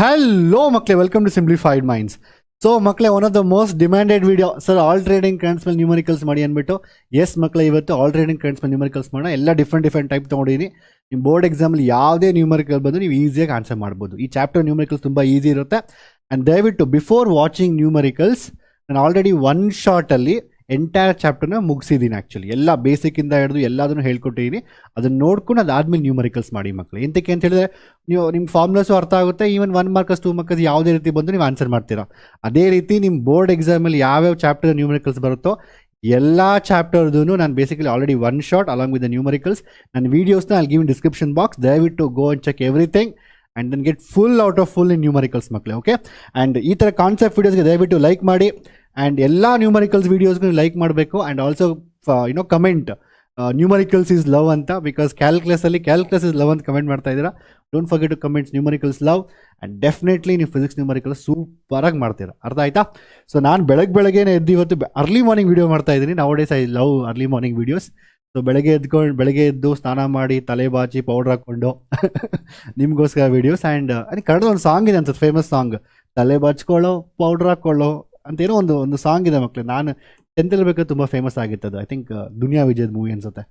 Hello ಮಕ್ಕಳೇ, welcome to simplified minds. So ಮಕ್ಕಳೇ, one of the most demanded video sir alternating currents ಮೇಲೆ numericals ಮಾಡಿ ಅಂದ್ಬಿಟ್ಟು. S ಮಕ್ಕಳೇ, ಇವತ್ತು ಆಲ್ಟರ್ನೇಟಿಂಗ್ ಕರೆಂಟ್ಸ್ ಮೇಲೆ ನ್ಯೂಮರಿಕಲ್ಸ್ ಮಾಡೋಣ. ಎಲ್ಲ ಡಿಫ್ರೆಂಟ್ ಟೈಪ್ ತೊಗೊಂಡಿದ್ದೀನಿ. ನಿಮ್ಮ ಬೋರ್ಡ್ ಎಕ್ಸಾಮಲ್ಲಿ ಯಾವುದೇ ನ್ಯೂಮರಿಕಲ್ ಬಂದು ನೀವು ಈಸಿಯಾಗಿ ಆನ್ಸರ್ ಮಾಡ್ಬೋದು. ಈ ಚಾಪ್ಟರ್ ನ್ಯೂಮರಿಕಲ್ಸ್ ತುಂಬ ಈಸಿ ಇರುತ್ತೆ. ಆ್ಯಂಡ್ ದಯವಿಟ್ಟು ಬಿಫೋರ್ ವಾಚಿಂಗ್ ನ್ಯೂಮರಿಕಲ್ಸ್ ನಾನು ಆಲ್ರೆಡಿ ಒನ್ ಶಾರ್ಟಲ್ಲಿ ಎಂಟೈರ್ ಚಾಪ್ಟರ್ನ ಮುಗಿಸಿದ್ದೀನಿ. ಆ್ಯಕ್ಚುಲಿ ಎಲ್ಲ ಬೇಸಿಕ್ಕಿಂದ ಹಿಡಿದು ಎಲ್ಲದನ್ನು ಹೇಳ್ಕೊಟ್ಟಿದ್ದೀನಿ. ಅದನ್ನು ನೋಡ್ಕೊಂಡು ಅದಾದಮೇಲೆ ನ್ಯೂಮರಿಕಲ್ಸ್ ಮಾಡಿ ಮಕ್ಕಳು. ಎಂತಕ್ಕೆ ಅಂತ ಹೇಳಿದ್ರೆ ನೀವು ನಿಮ್ಮ ಫಾರ್ಮುಲಾಸು ಅರ್ಥ ಆಗುತ್ತೆ. ಈವನ್ 1 ಮಾರ್ಕಸ್ 2 ಮಾರ್ಕಸ್ ಯಾವುದೇ ರೀತಿ ಬಂದು ನೀವು ಆನ್ಸರ್ ಮಾಡ್ತೀರಾ. ಅದೇ ರೀತಿ ನಿಮ್ಮ ಬೋರ್ಡ್ ಎಕ್ಸಾಮಲ್ಲಿ ಯಾವ್ಯಾವ ಚಾಪ್ಟರ್ ನ್ಯೂಮರಿಕಲ್ಸ್ ಬರುತ್ತೋ ಎಲ್ಲ ಚಾಪ್ಟರ್ದು ನಾನು basically already one shot along with the numericals ನನ್ನ ವೀಡಿಯೋಸ್ನ ಅಲ್ಲಿ ಗಿವ್ ಇನ್ ಡಿಸ್ಕ್ರಿಪ್ಷನ್ ಬಾಕ್ಸ್. ದಯವಿಟ್ಟು go and check everything and then get full out of full in numericals ಮಕ್ಕಳೇ. ಓಕೆ, ಆ್ಯಂಡ್ ಈ ಥರ ಕಾನ್ಸೆಪ್ಟ್ ವೀಡಿಯೋಸ್ಗೆ ದಯವಿಟ್ಟು ಲೈಕ್ ಮಾಡಿ. ಆ್ಯಂಡ್ ಎಲ್ಲ ನ್ಯೂಮರಿಕಲ್ಸ್ ವೀಡಿಯೋಸ್ಗೂ ಲೈಕ್ ಮಾಡಬೇಕು. And also comment numericals is love ಅಂತ, ಬಿಕಾಸ್ ಕ್ಯಾಲ್ಕುಲಸ್ ಇಸ್ ಲವ್ ಅಂತ ಕಮೆಂಟ್ ಮಾಡ್ತಾ ಇದ್ದೀರಾ. Don't forget to comments numericals love. And definitely ನೀವು ಫಿಸಿಕ್ಸ್ ನ್ಯೂಮರಿಕಲ್ಸ್ ಸೂಪರಾಗಿ ಮಾಡ್ತೀರಾ. ಅರ್ಥ ಆಯ್ತಾ? ಸೊ ನಾನು ಬೆಳಗ್ಗೆನೇ ಎದ್ದು ಇವತ್ತು ಅರ್ಲಿ ಮಾರ್ನಿಂಗ್ ವೀಡಿಯೋ ಮಾಡ್ತಾ ಇದ್ದೀನಿ. Now days I love early morning videos. So ಬೆಳಗ್ಗೆ ಎದ್ದು ಸ್ನಾನ ಮಾಡಿ ತಲೆ ಬಾಚಿ ಪೌಡ್ರ್ ಹಾಕ್ಕೊಂಡು ನಿಮಗೋಸ್ಕರ ವೀಡಿಯೋಸ್. ಆ್ಯಂಡ್ ಕನ್ನಡದ ಒಂದು ಸಾಂಗ್ ಇದೆ ಅನ್ಸುತ್ತೆ, ಫೇಮಸ್ ಸಾಂಗ್, ತಲೆ ಬಾಚ್ಕೊಳ್ಳೋ ಪೌಡ್ರ್ ಹಾಕ್ಕೊಳ್ಳೋ ಅಂತೇನೋ ಒಂದು ಸಾಂಗ್ ಇದೆ ಮಕ್ಕಳು. ನಾನು 10th ಬೇಕಾದ್ರೆ ತುಂಬ ಫೇಮಸ್ ಆಗಿತ್ತದು. ಐ ಥಿಂಕ್ ದುನಿಯಾ ವಿಜಯದ ಮೂವಿ ಅನ್ಸುತ್ತೆ.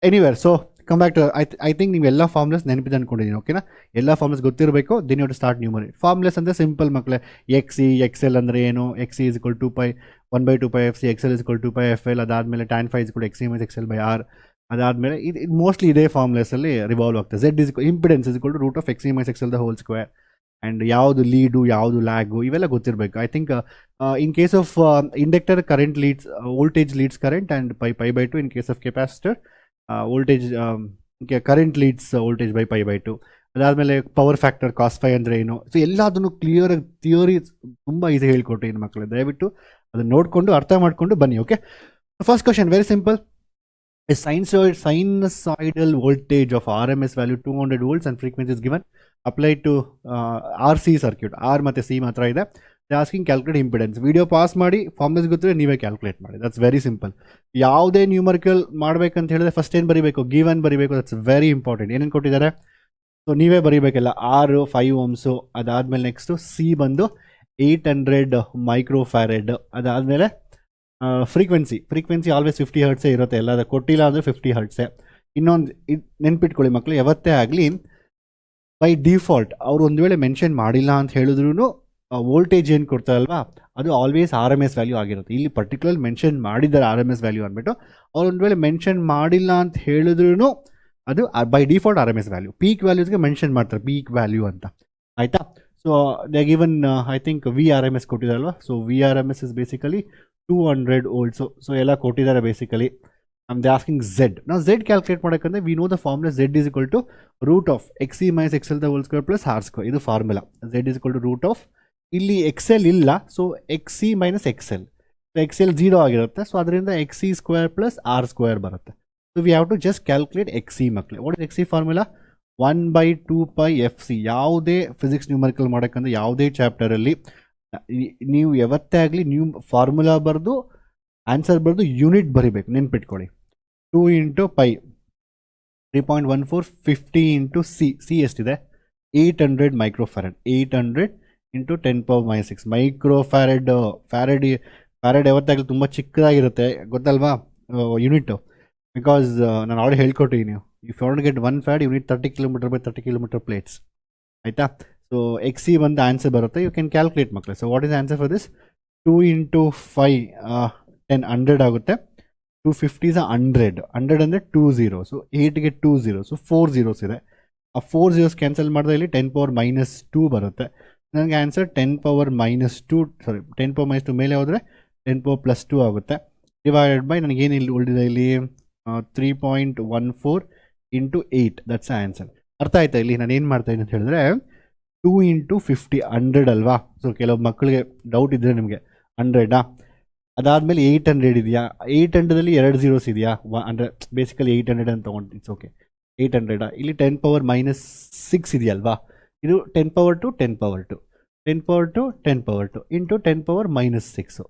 Anywhere, so come back to I think ನೀವು ಎಲ್ಲ ಫಾರ್ಮುಲಾಸ್ ನೆನಪಿದೆ ಅಂದ್ಕೊಂಡಿದ್ದೀನಿ. ಓಕೆನಾ? ಎಲ್ಲ ಫಾರ್ಮುಲಾಸ್ ಗೊತ್ತಿರಬೇಕು. ದೆನ್ ಯು ಟು ಸ್ಟಾರ್ಟ್ ನ್ಯೂಮರಿ. ಫಾರ್ಮುಲಾಸ್ ಅಂದರೆ ಸಿಂಪಲ್ ಮಕ್ಕಳೇ. ಎಕ್ಸೆಲ್ ಅಂದರೆ ಏನು? XC is equal 2π 1/2π FC, XL is equal 2π FL. ಅದಾದಮೇಲೆ tan phi is equal XC - XL by R. ಅದಾದಮೇಲೆ ಇದು ಮೋಸ್ಟ್ಲಿ ಇದೇ ಫಾರ್ಮುಲಾಸಲ್ಲಿ ರಿವಾಲ್ವ್ ಆಗ್ತದೆ. Z is impedance is equal to root of XC - XL the whole square. And ಯಾವುದು lead ಯಾವುದು lag ಇವೆಲ್ಲ ಗೊತ್ತಿರಬೇಕು. I think in case of inductor current leads voltage leads current and π/2. In case of capacitor voltage current leads voltage by π/2. ಅದಾದಮೇಲೆ power factor cos phi ಅಂದರೆ ಏನು? So ಎಲ್ಲದನ್ನು ಕ್ಲಿಯರಾಗಿ theory ತುಂಬ ಈಸಿ ಹೇಳ್ಕೊಟ್ಟಿದ್ದೀನಿ ಮಕ್ಕಳು. ದಯವಿಟ್ಟು ಅದನ್ನು ನೋಡಿಕೊಂಡು ಅರ್ಥ ಮಾಡಿಕೊಂಡು ಬನ್ನಿ. Okay, first question very simple. A sinusoidal voltage of RMS value 200 volts and frequency is given. Applied to RC circuit. R ಮತ್ತು C ಮಾತ್ರ ಇದೆ. They are asking calculate impedance. Video pause ಮಾಡಿ ಫಾರ್ಮುಲಾಸ್ ಗೊತ್ತಿದ್ರೆ ನೀವೇ ಕ್ಯಾಲ್ಕುಲೇಟ್ ಮಾಡಿ. That's very simple. ಯಾವುದೇ numerical ಮಾಡಬೇಕಂತ ಹೇಳಿದ್ರೆ ಫಸ್ಟ್ ಏನು ಬರೀಬೇಕು? ಗಿವನ್ ಬರೀಬೇಕು. That's very important. ಏನೇನು ಕೊಟ್ಟಿದ್ದಾರೆ ಸೊ ನೀವೇ ಬರೀಬೇಕಲ್ಲ. R 5 ohms. ಅದಾದಮೇಲೆ ನೆಕ್ಸ್ಟು C ಬಂದು 800 ಮೈಕ್ರೋಫ್ಯಾರೆಡ್. ಅದಾದಮೇಲೆ ಫ್ರೀಕ್ವೆನ್ಸಿ ಆಲ್ವೇಸ್ 50 ಹರ್ಟ್ಸೇ ಇರುತ್ತೆ. ಎಲ್ಲದ ಕೊಟ್ಟಿಲ್ಲ ಅಂದರೆ 50 ಹರ್ಟ್ಸೇ. ಇನ್ನೊಂದು ನೆನ್ಪಿಟ್ಕೊಳ್ಳಿ ಮಕ್ಕಳು, ಯಾವತ್ತೇ ಆಗಲಿ ಬೈ ಡಿಫಾಲ್ಟ್ ಅವ್ರು ಒಂದು ವೇಳೆ ಮೆನ್ಷನ್ ಮಾಡಿಲ್ಲ ಅಂತ ಹೇಳಿದ್ರು ವೋಲ್ಟೇಜ್ ಏನು ಕೊಡ್ತಾರಲ್ವಾ ಅದು ಆಲ್ವೇಸ್ RMS ವ್ಯಾಲ್ಯೂ ಆಗಿರುತ್ತೆ. ಇಲ್ಲಿ ಪರ್ಟಿಕ್ಯುಲರ್ ಮೆನ್ಷನ್ ಮಾಡಿದ್ದಾರೆ RMS ವ್ಯಾಲ್ಯೂ ಅಂದ್ಬಿಟ್ಟು. ಅವ್ರು ಒಂದು ವೇಳೆ ಮೆನ್ಷನ್ ಮಾಡಿಲ್ಲ ಅಂತ ಹೇಳಿದ್ರು ಅದು by default RMS value. Peak ವ್ಯಾಲ್ಯೂಸ್ಗೆ ಮೆನ್ಷನ್ ಮಾಡ್ತಾರೆ ಪೀಕ್ ವ್ಯಾಲ್ಯೂ ಅಂತ. ಆಯಿತಾ? So they given I think VRMS ಕೊಟ್ಟಿದ್ದಾರಲ್ವಾ. ಸೊ VRMS ಇಸ್ ಬೇಸಿಕಲಿ 200 volts. ಸೊ ಎಲ್ಲ ಕೊಟ್ಟಿದ್ದಾರೆ ಬೇಸಿಕಲಿ. They asking Z. ನಾವು Z ಕ್ಯಾಲ್ಕುಲೇಟ್ ಮಾಡೋಕ್ಕಂದ್ರೆ we know the formula. Z is equal to root of XC - XL the whole square plus R square. ಇದು formula. Z is equal to root of, ಇಲ್ಲಿ XL ಇಲ್ಲ, so XC - XL. So XL 0 ಆಗಿರುತ್ತೆ. So ಅದರಿಂದ XC square plus R square ಬರುತ್ತೆ. So we have to just calculate XC ಮಕ್ಕಳೇ. What is XC formula? 1/2π FC. ಯಾವುದೇ physics numerical ಮಾಡೋಕ್ಕಂದ್ರೆ ಯಾವುದೇ ಚಾಪ್ಟರಲ್ಲಿ ನೀವು ಯಾವತ್ತೇ ಆಗಲಿ ಫಾರ್ಮುಲಾ ಬರೆದು ಆನ್ಸರ್ ಬರೆದು ಯೂನಿಟ್ ಬರಿಬೇಕು. ನೆನ್ಪಿಟ್ಕೊಳ್ಳಿ. 2 × π 3.14 50 × C ಎಷ್ಟಿದೆ? 800 ಮೈಕ್ರೋಫ್ಯಾರೆಡ್. 800 × 10⁻⁻6 ಮೈಕ್ರೋಫ್ಯಾರೆಡ್. ಫ್ಯಾರೆಡ್ ಯಾವತ್ತಾಗಲಿ ತುಂಬ ಚಿಕ್ಕದಾಗಿರುತ್ತೆ, ಗೊತ್ತಲ್ವಾ ಯೂನಿಟ್ಟು? ಬಿಕಾಸ್ ನಾನು ಆಲ್ರೆಡಿ ಹೇಳ್ಕೊಟ್ಟಿದ್ದೀನಿ. If you want get 1 farad unit 30 km by 30 km plates. ಆಯಿತಾ? ಸೊ XC ಬಂದು ಆನ್ಸರ್ ಬರುತ್ತೆ. ಯು ಕ್ಯಾನ್ ಕ್ಯಾಲ್ಕುಲೇಟ್ ಮಕ್ಕಳು. So what is answer for this? 2 × 5 10 100 ಆಗುತ್ತೆ. 250 is 100. 100 ಅಂದರೆ 20. ಸೊ 8ಗೆ 20. ಸೊ 4 zeros ಇದೆ. ಆ 4 zeros ಕ್ಯಾನ್ಸಲ್ ಮಾಡಿದ್ರೆ ಇಲ್ಲಿ 10⁻²ಬರುತ್ತೆ. ನನಗೆ ಆನ್ಸರ್ 10⁻², ಸಾರಿ 10⁻² ಮೇಲೆ ಹೋದರೆ 10⁻+2 ಆಗುತ್ತೆ. ಡಿವೈಡೆಡ್ ಬೈ ನನಗೇನು ಇಲ್ಲಿ ಉಳಿದಿದೆ ಇಲ್ಲಿ 3.14 × 8. That's answer. ಅರ್ಥ ಆಯ್ತಾ? ಇಲ್ಲಿ ನಾನು ಏನು ಮಾಡ್ತಾಯಿದ್ದೀನಿ ಅಂತ ಹೇಳಿದ್ರೆ 2 × 50 100 ಅಲ್ವಾ? ಸೊ ಕೆಲವು ಮಕ್ಕಳಿಗೆ ಡೌಟ್ ಇದ್ದರೆ ನಿಮಗೆ 100 ಅದಾದಮೇಲೆ 800 ಇದೆಯಾ? 800ಅಲ್ಲಿ 2 zeros ಇದೆಯಾ? ಅಂದರೆ ಬೇಸಿಕಲಿ 800 ಅಂತ ತೊಗೊಂಡು ಇಟ್ಸ್ ಓಕೆ. 800 ಇಲ್ಲಿ 10⁻⁻6 ಇದೆಯಲ್ವಾ? ಇದು 10⁻2 10⁻2 10⁻2 10⁻2 ಇಂಟು 10⁻⁻6. ಸೊ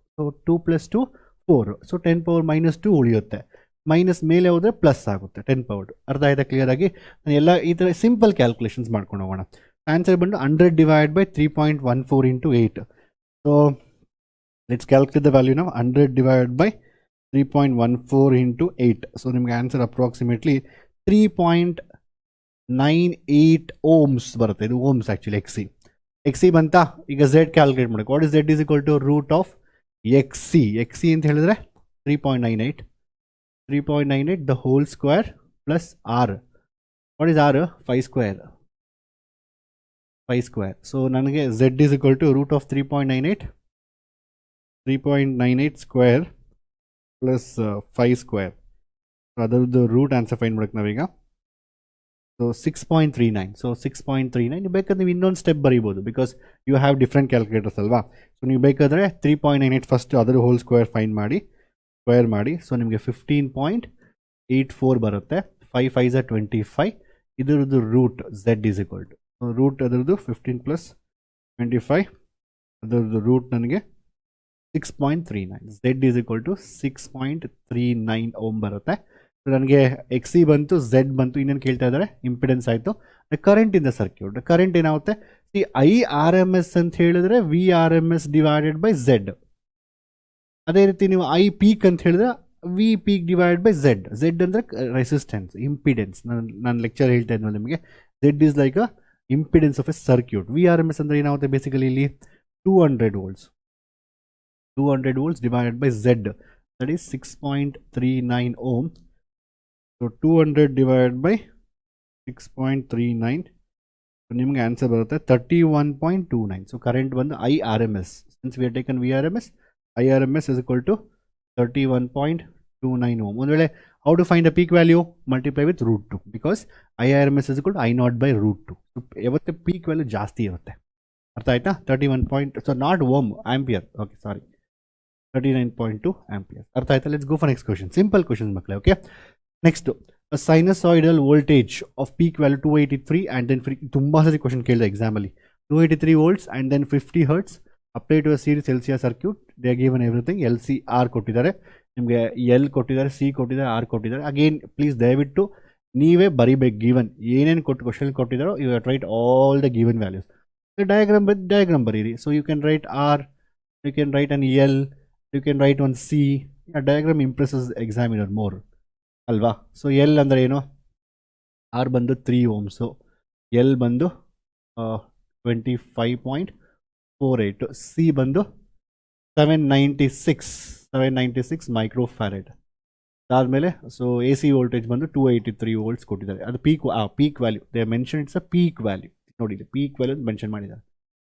2 + 2 4. ಸೊ 10⁻⁻2 ಉಳಿಯುತ್ತೆ. ಮೈನಸ್ ಮೇಲೆ ಹೋದರೆ ಪ್ಲಸ್ ಆಗುತ್ತೆ 10 ಪವರ್. ಅರ್ಥ ಆಯ್ತಾ ಕ್ಲಿಯರ್ ಆಗಿ? ನಾನು ಎಲ್ಲ ಈ ಥರ ಸಿಂಪಲ್ ಕ್ಯಾಲ್ಕುಲೇಷನ್ಸ್ ಮಾಡ್ಕೊಂಡು ಹೋಗೋಣ. ಆನ್ಸರ್ ಬಂದು 100 divided by 3.14 into 8. So let's calculate the value now. 100 divided by 3.14 into 8. So ನಿಮಗೆ ಆನ್ಸರ್ ಅಪ್ರಾಕ್ಸಿಮೇಟ್ಲಿ 3.98 ohms ಬರುತ್ತೆ. ಇದು ಓಮ್ಸ್ ಆ್ಯಕ್ಚುಲಿ ಎಕ್ಸಿ ಬಂತಾ. ಈಗ ಝೆಡ್ ಕ್ಯಾಲ್ಕುಲೇಟ್ ಮಾಡಿ. What is Z is equal to root of X C ಅಂತ ಹೇಳಿದ್ರೆ 3.98 the whole square plus R. What is R? 5 square. So ನನಗೆ Z is equal to root of 3.98 square plus 5 square. ಅದರದ್ದು root answer find ಮಾಡಕ್ಕೆ ನಾವೀಗ. So 6.39. So 6.39 ಬೇಕಾದ್ರೆ ನೀವು ಇನ್ನೊಂದು step ಬರೀಬೋದು, because you have different calculators ಅಲ್ವಾ. ಸೊ ನೀವು ಬೇಕಾದರೆ 3.98 ಫಸ್ಟ್ ಅದರ ಹೋಲ್ ಸ್ಕ್ವೇರ್ ಫೈಂಡ್ ಮಾಡಿ, ಸ್ಕ್ವೇರ್ ಮಾಡಿ. ಸೊ ನಿಮಗೆ 15.84 ಬರುತ್ತೆ. 5 5 25. ಇದರದ್ದು root Z is equal to root ಅದರದ್ದು 15 ಪ್ಲಸ್ 25, ಅದರದ್ದು ರೂಟ್ ನನಗೆ 6.39. Z is equal to 6.39 ohm ಬರುತ್ತೆ. ಸೊ ನನಗೆ ಎಕ್ಸಿ ಬಂತು, ಝೆಡ್ ಬಂತು. ಇನ್ನೇನು ಕೇಳ್ತಾ ಇದ್ದಾರೆ? ಇಂಪಿಡೆನ್ಸ್ ಆಯಿತು. Current in the circuit. Current ಏನಾಗುತ್ತೆ? ಸಿ IRMS ಅಂತ ಹೇಳಿದ್ರೆ VRMS ಡಿವೈಡೆಡ್ ಬೈ ಝೆಡ್. ಅದೇ ರೀತಿ ನೀವು ಐ ಪೀಕ್ ಅಂತ ಹೇಳಿದ್ರೆ V peak divided by Z. Z ಅಂದರೆ ರೆಸಿಸ್ಟೆನ್ಸ್, ಇಂಪಿಡೆನ್ಸ್. ನಾನು ಲೆಕ್ಚರ್ ಹೇಳ್ತಾ ಇದ್ದೆ ನಿಮಗೆ, Z is like a impedance of a circuit. VRMS ಅಂದರೆ ಏನಾಗುತ್ತೆ? ಬೇಸಿಕಲಿ ಇಲ್ಲಿ 200 volts. 200 volts divided by Z, that is 6.39 ohm. So 200 divided by 6.39. So ನಿಮಗೆ answer ಬರುತ್ತೆ 31.29. ಸೊ ಕರೆಂಟ್ ಬಂದು IRMS. Since we are taken VRMS, IRMS is equal to 31.29 ohm. ಒಂದು ವೇಳೆ how to find the peak value? Multiply with root 2, because IRMS is equal to I naught by root 2. So ಯಾವತ್ತೆ peak value ಜಾಸ್ತಿ ಇರುತ್ತೆ. ಅರ್ಥ ಆಯ್ತಾ? 31 point, so naught ohm, ampere. Okay, sorry, 39.2 ampere. ಅರ್ಥ ಆಯ್ತಾ? Let's go for next question. Simple question ಮಕ್ಕಳೇ. Okay, next sinusoidal voltage of peak value 283 and then ತುಂಬ ಸರಿ ಕ್ವಶನ್ ಕೇಳಿದೆ ಎಕ್ಸಾಮಲ್ಲಿ. 283 volts and then 50 hertz apply to a series LCR circuit. They are given everything. LCR ಕೊಟ್ಟಿದ್ದಾರೆ ನಿಮಗೆ, L ಕೊಟ್ಟಿದ್ದಾರೆ, C ಕೊಟ್ಟಿದ್ದಾರೆ, R ಕೊಟ್ಟಿದ್ದಾರೆ. ಅಗೇನ್ ಪ್ಲೀಸ್ ದಯವಿಟ್ಟು ನೀವೇ ಬರಿಬೇಕು. ಗಿವನ್ ಏನೇನು ಕ್ವಶನ್ ಕೊಟ್ಟಿದ್ದಾರೋ you have write all the given values. Diagram ಬರೀರಿ. So you can write R, you can write an L, you can write one C. Diagram impresses examiner more ಅಲ್ವಾ. So L ಅಂದರೆ ಏನು? R ಬಂದು 3 ohms, L ಬಂದು 25.48, C ಬಂದು 796 microfarad. ಅದಾದಮೇಲೆ so A C voltage ಬಂದು 283 volts ಕೊಟ್ಟಿದ್ದಾರೆ. ಅದು peak value they mention. It's a peak value. ನೋಡಿ, ಪೀಕ್ ವ್ಯಾಲ್ಯೂ ಅಂತ ಮೆನ್ಷನ್ ಮಾಡಿದ್ದಾರೆ.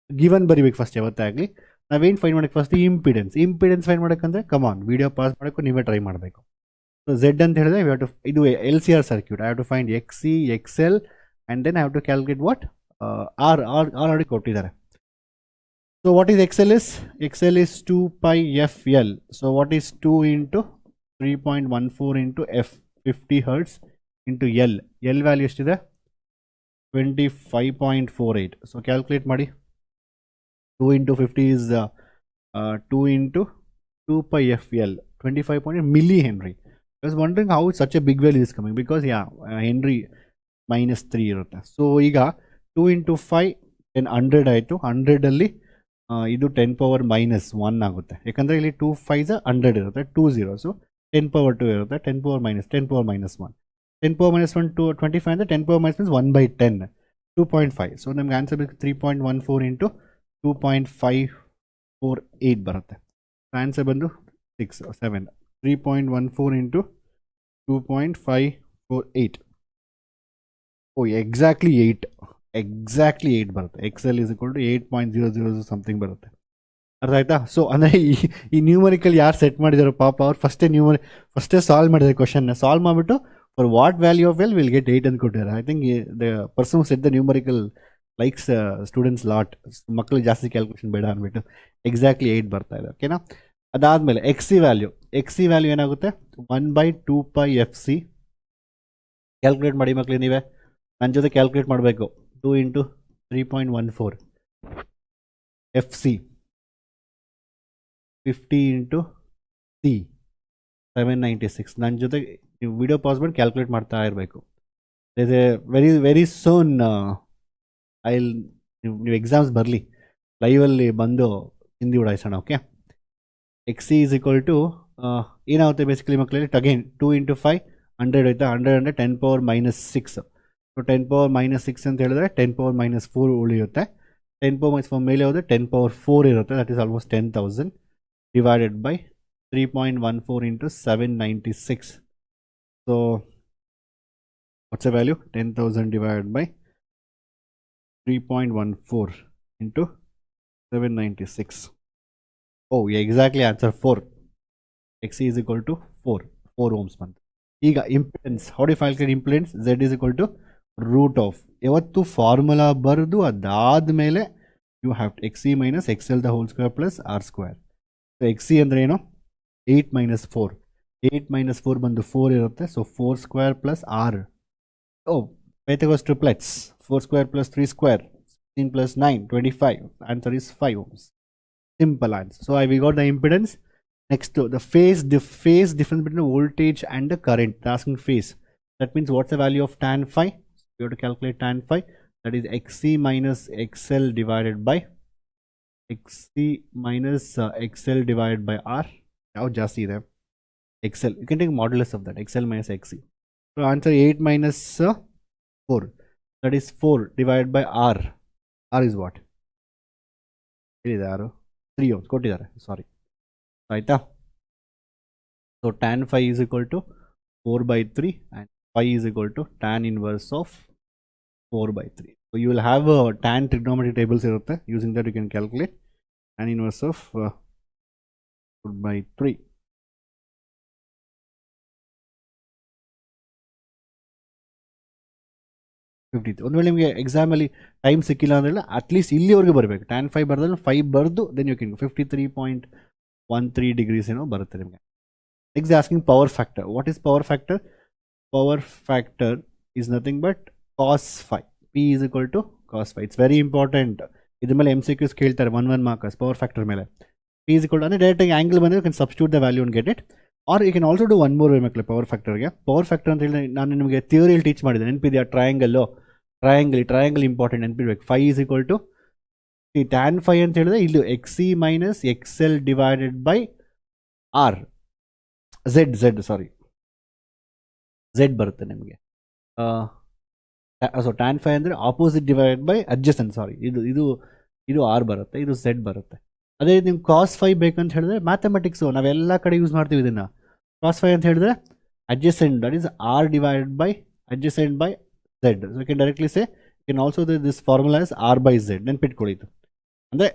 ಗಿವನ್ ಬರಿಬೇಕು ಫಸ್ಟ್ ಯಾವತ್ತೇ ಆಗಲಿ. ನಾವೇನು ಫೈಂಡ್ ಮಾಡೋಕ್ಕೆ ಫಸ್ಟ್ ಇಂಪಿಡೆನ್ಸ್ ಫೈಂಡ್ ಮಾಡೋಕ್ಕಂದ್ರೆ ಕಮಾನ್ ವಿಡಿಯೋ ಪಾಸ್ ಮಾಡೋಕ್ಕೂ ನೀವೇ ಟ್ರೈ ಮಾಡಬೇಕು. ಸೊ ಝೆಡ್ ಅಂತ ಹೇಳಿದ್ರೆ ಇದು LCR circuit. I have to find XC, XL and then I have to calculate what R already ಕೊಟ್ಟಿದ್ದಾರೆ. So what is XL is 2πfL. ಸೊ what ಈಸ್ 2 into 3.14 into F, 50 hertz into L value ಎಷ್ಟಿದೆ? 25.48. So calculate ಮಾಡಿ. 2 into 50 is 2 into 2πfL, 25.8 millihenry. I was wondering how such a big value is coming, because Henry -3 ಇರುತ್ತೆ. So ಈಗ 2 into 5 10 100 ಆಯಿತು. 100 ಅಲ್ಲಿ ಇದು 10 power -1 ಆಗುತ್ತೆ. ಯಾಕಂದರೆ ಇಲ್ಲಿ 2 5s 100 ಇರುತ್ತೆ, 2 zeros, 10 power 2 ಇರುತ್ತೆ, 10 power -1, 10 power -1 to 25 ಅಂದರೆ 10 power -1 1/10, 2.5. ಸೊ ನಮ್ಗೆ ಆನ್ಸರ್ ಬೇಕು 3.14 into 2.548 ಬರುತ್ತೆ. ಆನ್ಸರ್ ಬಂದು 7. 3.14 into 2.548. ಎಕ್ಸಾಕ್ಟ್ಲಿ 8 ಬರುತ್ತೆ. XL is equal to 8.00 something ಬರುತ್ತೆ. ಅರ್ಥ ಆಯ್ತಾ? ಸೊ ಅಂದರೆ ಈ ನ್ಯೂಮರಿಕಲ್ ಯಾರು ಸೆಟ್ ಮಾಡಿದಾರೋ ಪಾಪ ಅವ್ರು ಫಸ್ಟೇ ಸಾಲ್ವ್ ಮಾಡಿದ್ದಾರೆ. ಕ್ವಶನ್ನ ಸಾಲ್ವ್ ಮಾಡಿಬಿಟ್ಟು for what value of L will get 8 ಅಂತ ಕೊಟ್ಟಿದ್ದಾರೆ. I think the person set the numerical likes students lot. ಮಕ್ಕಳಿಗೆ ಜಾಸ್ತಿ ಕ್ಯಾಲ್ಕುಲೇಷನ್ ಬೇಡ ಅಂದ್ಬಿಟ್ಟು ಎಕ್ಸಾಕ್ಟ್ಲಿ 8 ಬರ್ತಾ ಇದೆ. ಓಕೆನಾ? ಅದಾದಮೇಲೆ XC ವ್ಯಾಲ್ಯೂ ಏನಾಗುತ್ತೆ? 1/2πfc. ಕ್ಯಾಲ್ಕುಲೇಟ್ ಮಾಡಿ ಮಕ್ಕಳಿಗೆ, ನೀವೇ ನನ್ನ ಜೊತೆ ಕ್ಯಾಲ್ಕುಲೇಟ್ ಮಾಡಬೇಕು. 2 into 3.14 FC, 50 into C, 796. ನನ್ನ ಜೊತೆ ನೀವು ವಿಡಿಯೋ ಪಾಸ್ ಮಾಡಿ ಕ್ಯಾಲ್ಕುಲೇಟ್ ಮಾಡ್ತಾ ಇರಬೇಕು. ವೆರಿ ಸೋನ್ ನೀವು ಎಕ್ಸಾಮ್ಸ್ ಬರಲಿ ಲೈವಲ್ಲಿ ಬಂದು ಹಿಂದಿ ಉಡಾಯಿಸೋಣ. Okay, X C is equal to ಏನಾಗುತ್ತೆ ಬೇಸಿಕಲಿ ಮಕ್ಕಳಲ್ಲಿ ಅಗೇನ್ 2 × 5 100 ಆಯಿತಾ, 100 ಅಂದರೆ 10⁻⁻6. ಸೊ 10⁻⁻6 ಅಂತ ಹೇಳಿದ್ರೆ 10⁻⁻4 ಉಳಿಯುತ್ತೆ. 10⁻⁻4 ಮೇಲೆ ಹೋದರೆ 10⁻4 ಇರುತ್ತೆ. That is almost 10,000 divided by 3.14 into 796. So what's the value? 10,000 divided by 3.14 into 796. Oh yeah, exactly answer 4. Xc is equal to 4 ohms month. ಈಗ impedance, how do you calculate impedance? Z is equal to root of ಯಾವತ್ತು formula ಬರೆದು ಅದಾದಮೇಲೆ you have Xc minus XL the whole square plus R square. So Xc ಅಂದ್ರೆ ಏನು? 8 minus 4. 8 minus 4 ಬಂದು 4 ಇರುತ್ತೆ. So 4 square plus R. Oh, Pythagoras triplets. 4 square plus 3 square. 16 plus 9, 25. Answer is 5 ohms. Simple answer. So we got the impedance. Next to the phase difference between the voltage and the current. Asking phase. That means what's the value of tan phi? We have to calculate tan phi. That is Xc minus XL divided by Xc minus XL divided by R. Now just see them. XL. You can take modulus of that. XL minus Xc. So answer 8 minus 4. That is 4 divided by R. R is what? 3 ohms. ಕೊಟ್ಟಿದ್ದಾರೆ. Sorry. ಆಯ್ತಾ? So tan phi is equal to 4/3 and phi is equal to tan inverse of 4/3. So you will have a tan trigonometry tables irutte. Using that you can calculate tan inverse of 4/3. ಒಂದು ವೇಳೆ ನಿಮಗೆ ಎಕ್ಸಾಮಲ್ಲಿ time ಸಿಕ್ಕಿಲ್ಲ ಅಂದ್ರೆ at least ಇಲ್ಲಿವರೆಗೂ ಬರಬೇಕು. Tan 5 ಬರೆದ್ರೆ 5 ಬರೆದು ದೆನ್ ಯು ಕ್ಯಾನ್ 53.13 ಡಿಗ್ರೀಸ್ ಏನೋ ಬರುತ್ತೆ ನಿಮಗೆ. Next asking power factor. What is power factor? Power factor is nothing but cos 5. P is equal to cos 5. It's very important. ಇದ್ರ ಮೇಲೆ MCQs ಕೇಳ್ತಾರೆ 1 ಮಾರ್ಕರ್ಸ್ ಪವರ್ ಫ್ಯಾಕ್ಟರ್ ಮೇಲೆ. P is equal to ಅಂದರೆ ಡೈರೆಕ್ಟಾಗಿ angle ಬಂದರೆ you can substitute the value and get it. Or you can also do one more way ಮಕ್ಕಳು power ಫ್ಯಾಕ್ಟರ್ಗೆ. Power factor ಅಂತ ಹೇಳಿ ನಾನು ನಿಮಗೆ ಥಿಯರಿಯಲ್ಲಿ ಟೀಚ್ ಮಾಡಿದೆ, ನೆನಪಿದೆಯಾ? ಟ್ರಯಾಂಗಲ್ ಇಂಪಾರ್ಟೆಂಟ್ ನೆನಪಿರ್ಬೇಕು. 5 is equal to tan 5 ಅಂತ ಹೇಳಿದ್ರೆ ಇಲ್ಲಿ Xc minus XL divided by R. Z ಬರುತ್ತೆ ನಿಮಗೆ. ಸೊ tan 5 ಅಂದರೆ ಆಪೋಸಿಟ್ ಡಿವೈಡೆಡ್ ಬೈ ಅಡ್ಜಸೆಂಟ್. ಸಾರಿ, ಇದು R ಬರುತ್ತೆ, ಇದು Z ಬರುತ್ತೆ. ಅದೇ ನಿಮ್ಗೆ cos 5 ಬೇಕಂತ ಹೇಳಿದ್ರೆ ಮ್ಯಾಥಮೆಟಿಕ್ಸು ನಾವೆಲ್ಲ ಕಡೆ ಯೂಸ್ ಮಾಡ್ತೀವಿ ಇದನ್ನು. cos 5 ಅಂತ ಹೇಳಿದ್ರೆ adjacent, that is R divided by adjacent by Z. So you can directly say, you can also do this formula as R by Z. ನೆನ್ಪಿಟ್ಕೊಳ್ಳಿ ಇದು. ಅಂದರೆ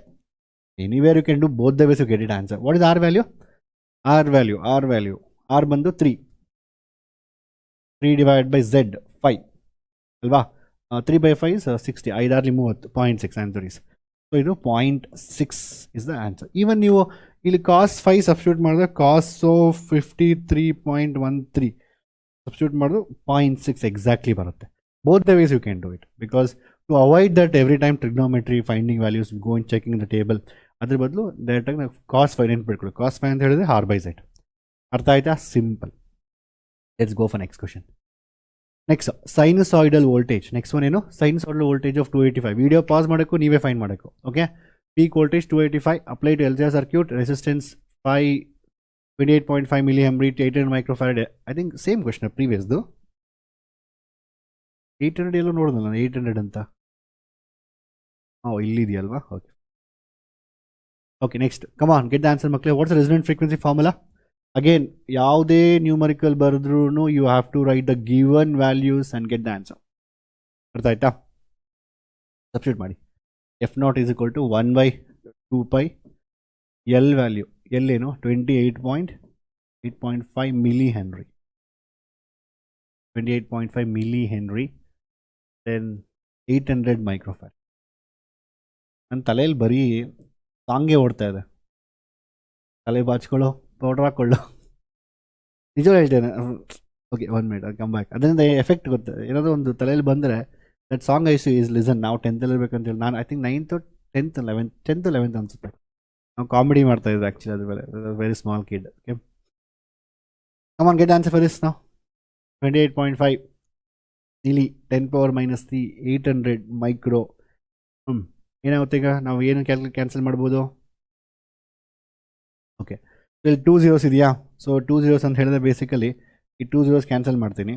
anywhere you can do both the ways you get it answer. What is R value? R ಬಂದು 3 divided by Z 5 ಅಲ್ವಾ? 3/5 is 60. 5 30 0.6 answer is. So ಇದು 0.6 is the answer. Even ನೀವು ಇಲ್ಲಿ cos 5 substitute ಮಾಡಿದ್ರೆ cos of 53.13 substitute ಮಾಡಿದ್ರು 0.6 exactly ಬರುತ್ತೆ. Both the ways you can do it, because to avoid that every time trigonometry finding values go and checking the table, ಅದ್ರ ಬದಲು ಡೈರೆಕ್ಟಾಗಿ ನಾವು cos 5 ನೆನ್ಪಿಟ್ಕೊಳ್ಳಿ. cos 5 ಅಂತ ಹೇಳಿದ್ರೆ R by Z. ಅರ್ಥ ಆಯ್ತಾ? Simple. Let's go for next question. Next sinusoidal voltage. Next one ಏನು? Sinusoidal voltage of 285. Video pass ಮಾಡೋಕ್ಕೂ ನೀವೇ ಫೈನ್ ಮಾಡೋಕ್ಕೂ. Okay, peak voltage 285 apply to LCR circuit, resistance 28.5 milli henry, 800 microfarad. I think same question ಪ್ರೀವಿಯಸ್ದು. 800 ಎಲ್ಲೋ ನೋಡೋದು ನಾನು 800 ಅಂತ. ಇಲ್ಲಿದೆಯಲ್ವಾ? Okay next come on get the answer ಮಕ್ಕಳೇ. What's resonant frequency formula? Again ಯಾವುದೇ ನ್ಯೂಮರಿಕಲ್ ಬರೆದ್ರೂ you have to write the given values and get the answer. ಅರ್ಥ ಆಯ್ತಾ? ಸಬ್ಸ್ಟಿಟ್ಯೂಟ್ ಮಾಡಿ. F0 is equal to 1/2π L value. L ಏನು? 28.5 milli henry. 28.5 milli henry, then 800 microfarad. ನನ್ನ ತಲೆಯಲ್ಲಿ ಬರೀ ಸಾಂಗೇ ಓಡ್ತಾ ಇದೆ. ತಲೆ ಬಾಚ್ಕೊಳ್ಳೋ, ಪೌಡ್ರ್ ಹಾಕ್ಕೊಳ್ಳೋ. ನಿಜವೂ ಹೇಳ್ತೇನೆ. Okay, 1 minute come back. ಅದರಿಂದ ಎಫೆಕ್ಟ್ ಗೊತ್ತೆ. ಏನಾದರೂ ಒಂದು ತಲೆಯಲ್ಲಿ ಬಂದರೆ ದಟ್ ಸಾಂಗ್ ಈಸ್ ಲಿಸನ್. ನಾವು 10th ಇರಬೇಕಂತೇಳಿ ನಾನು I think 9th 10th 11th ಅನ್ಸುತ್ತೆ. ನಾವು ಕಾಮಿಡಿ ಮಾಡ್ತಾ ಇದ್ವಿ ಆ್ಯಕ್ಚುಲಿ ಅದ್ರ ಮೇಲೆ. Very small kid. Okay, come on get answer for this ನಾವು. 28.5 nearly 10⁻³ 800 micro ಏನಾಗುತ್ತೆ ಈಗ ನಾವು ಏನು ಕ್ಯಾನ್ಸಲ್ ಮಾಡ್ಬೋದು? ಓಕೆ, ಇಲ್ಲಿ 2 zeros ಇದೆಯಾ? ಸೊ 2 zeros ಅಂತ ಹೇಳಿದ್ರೆ ಬೇಸಿಕಲಿ ಈ 2 zeros ಕ್ಯಾನ್ಸಲ್ ಮಾಡ್ತೀನಿ.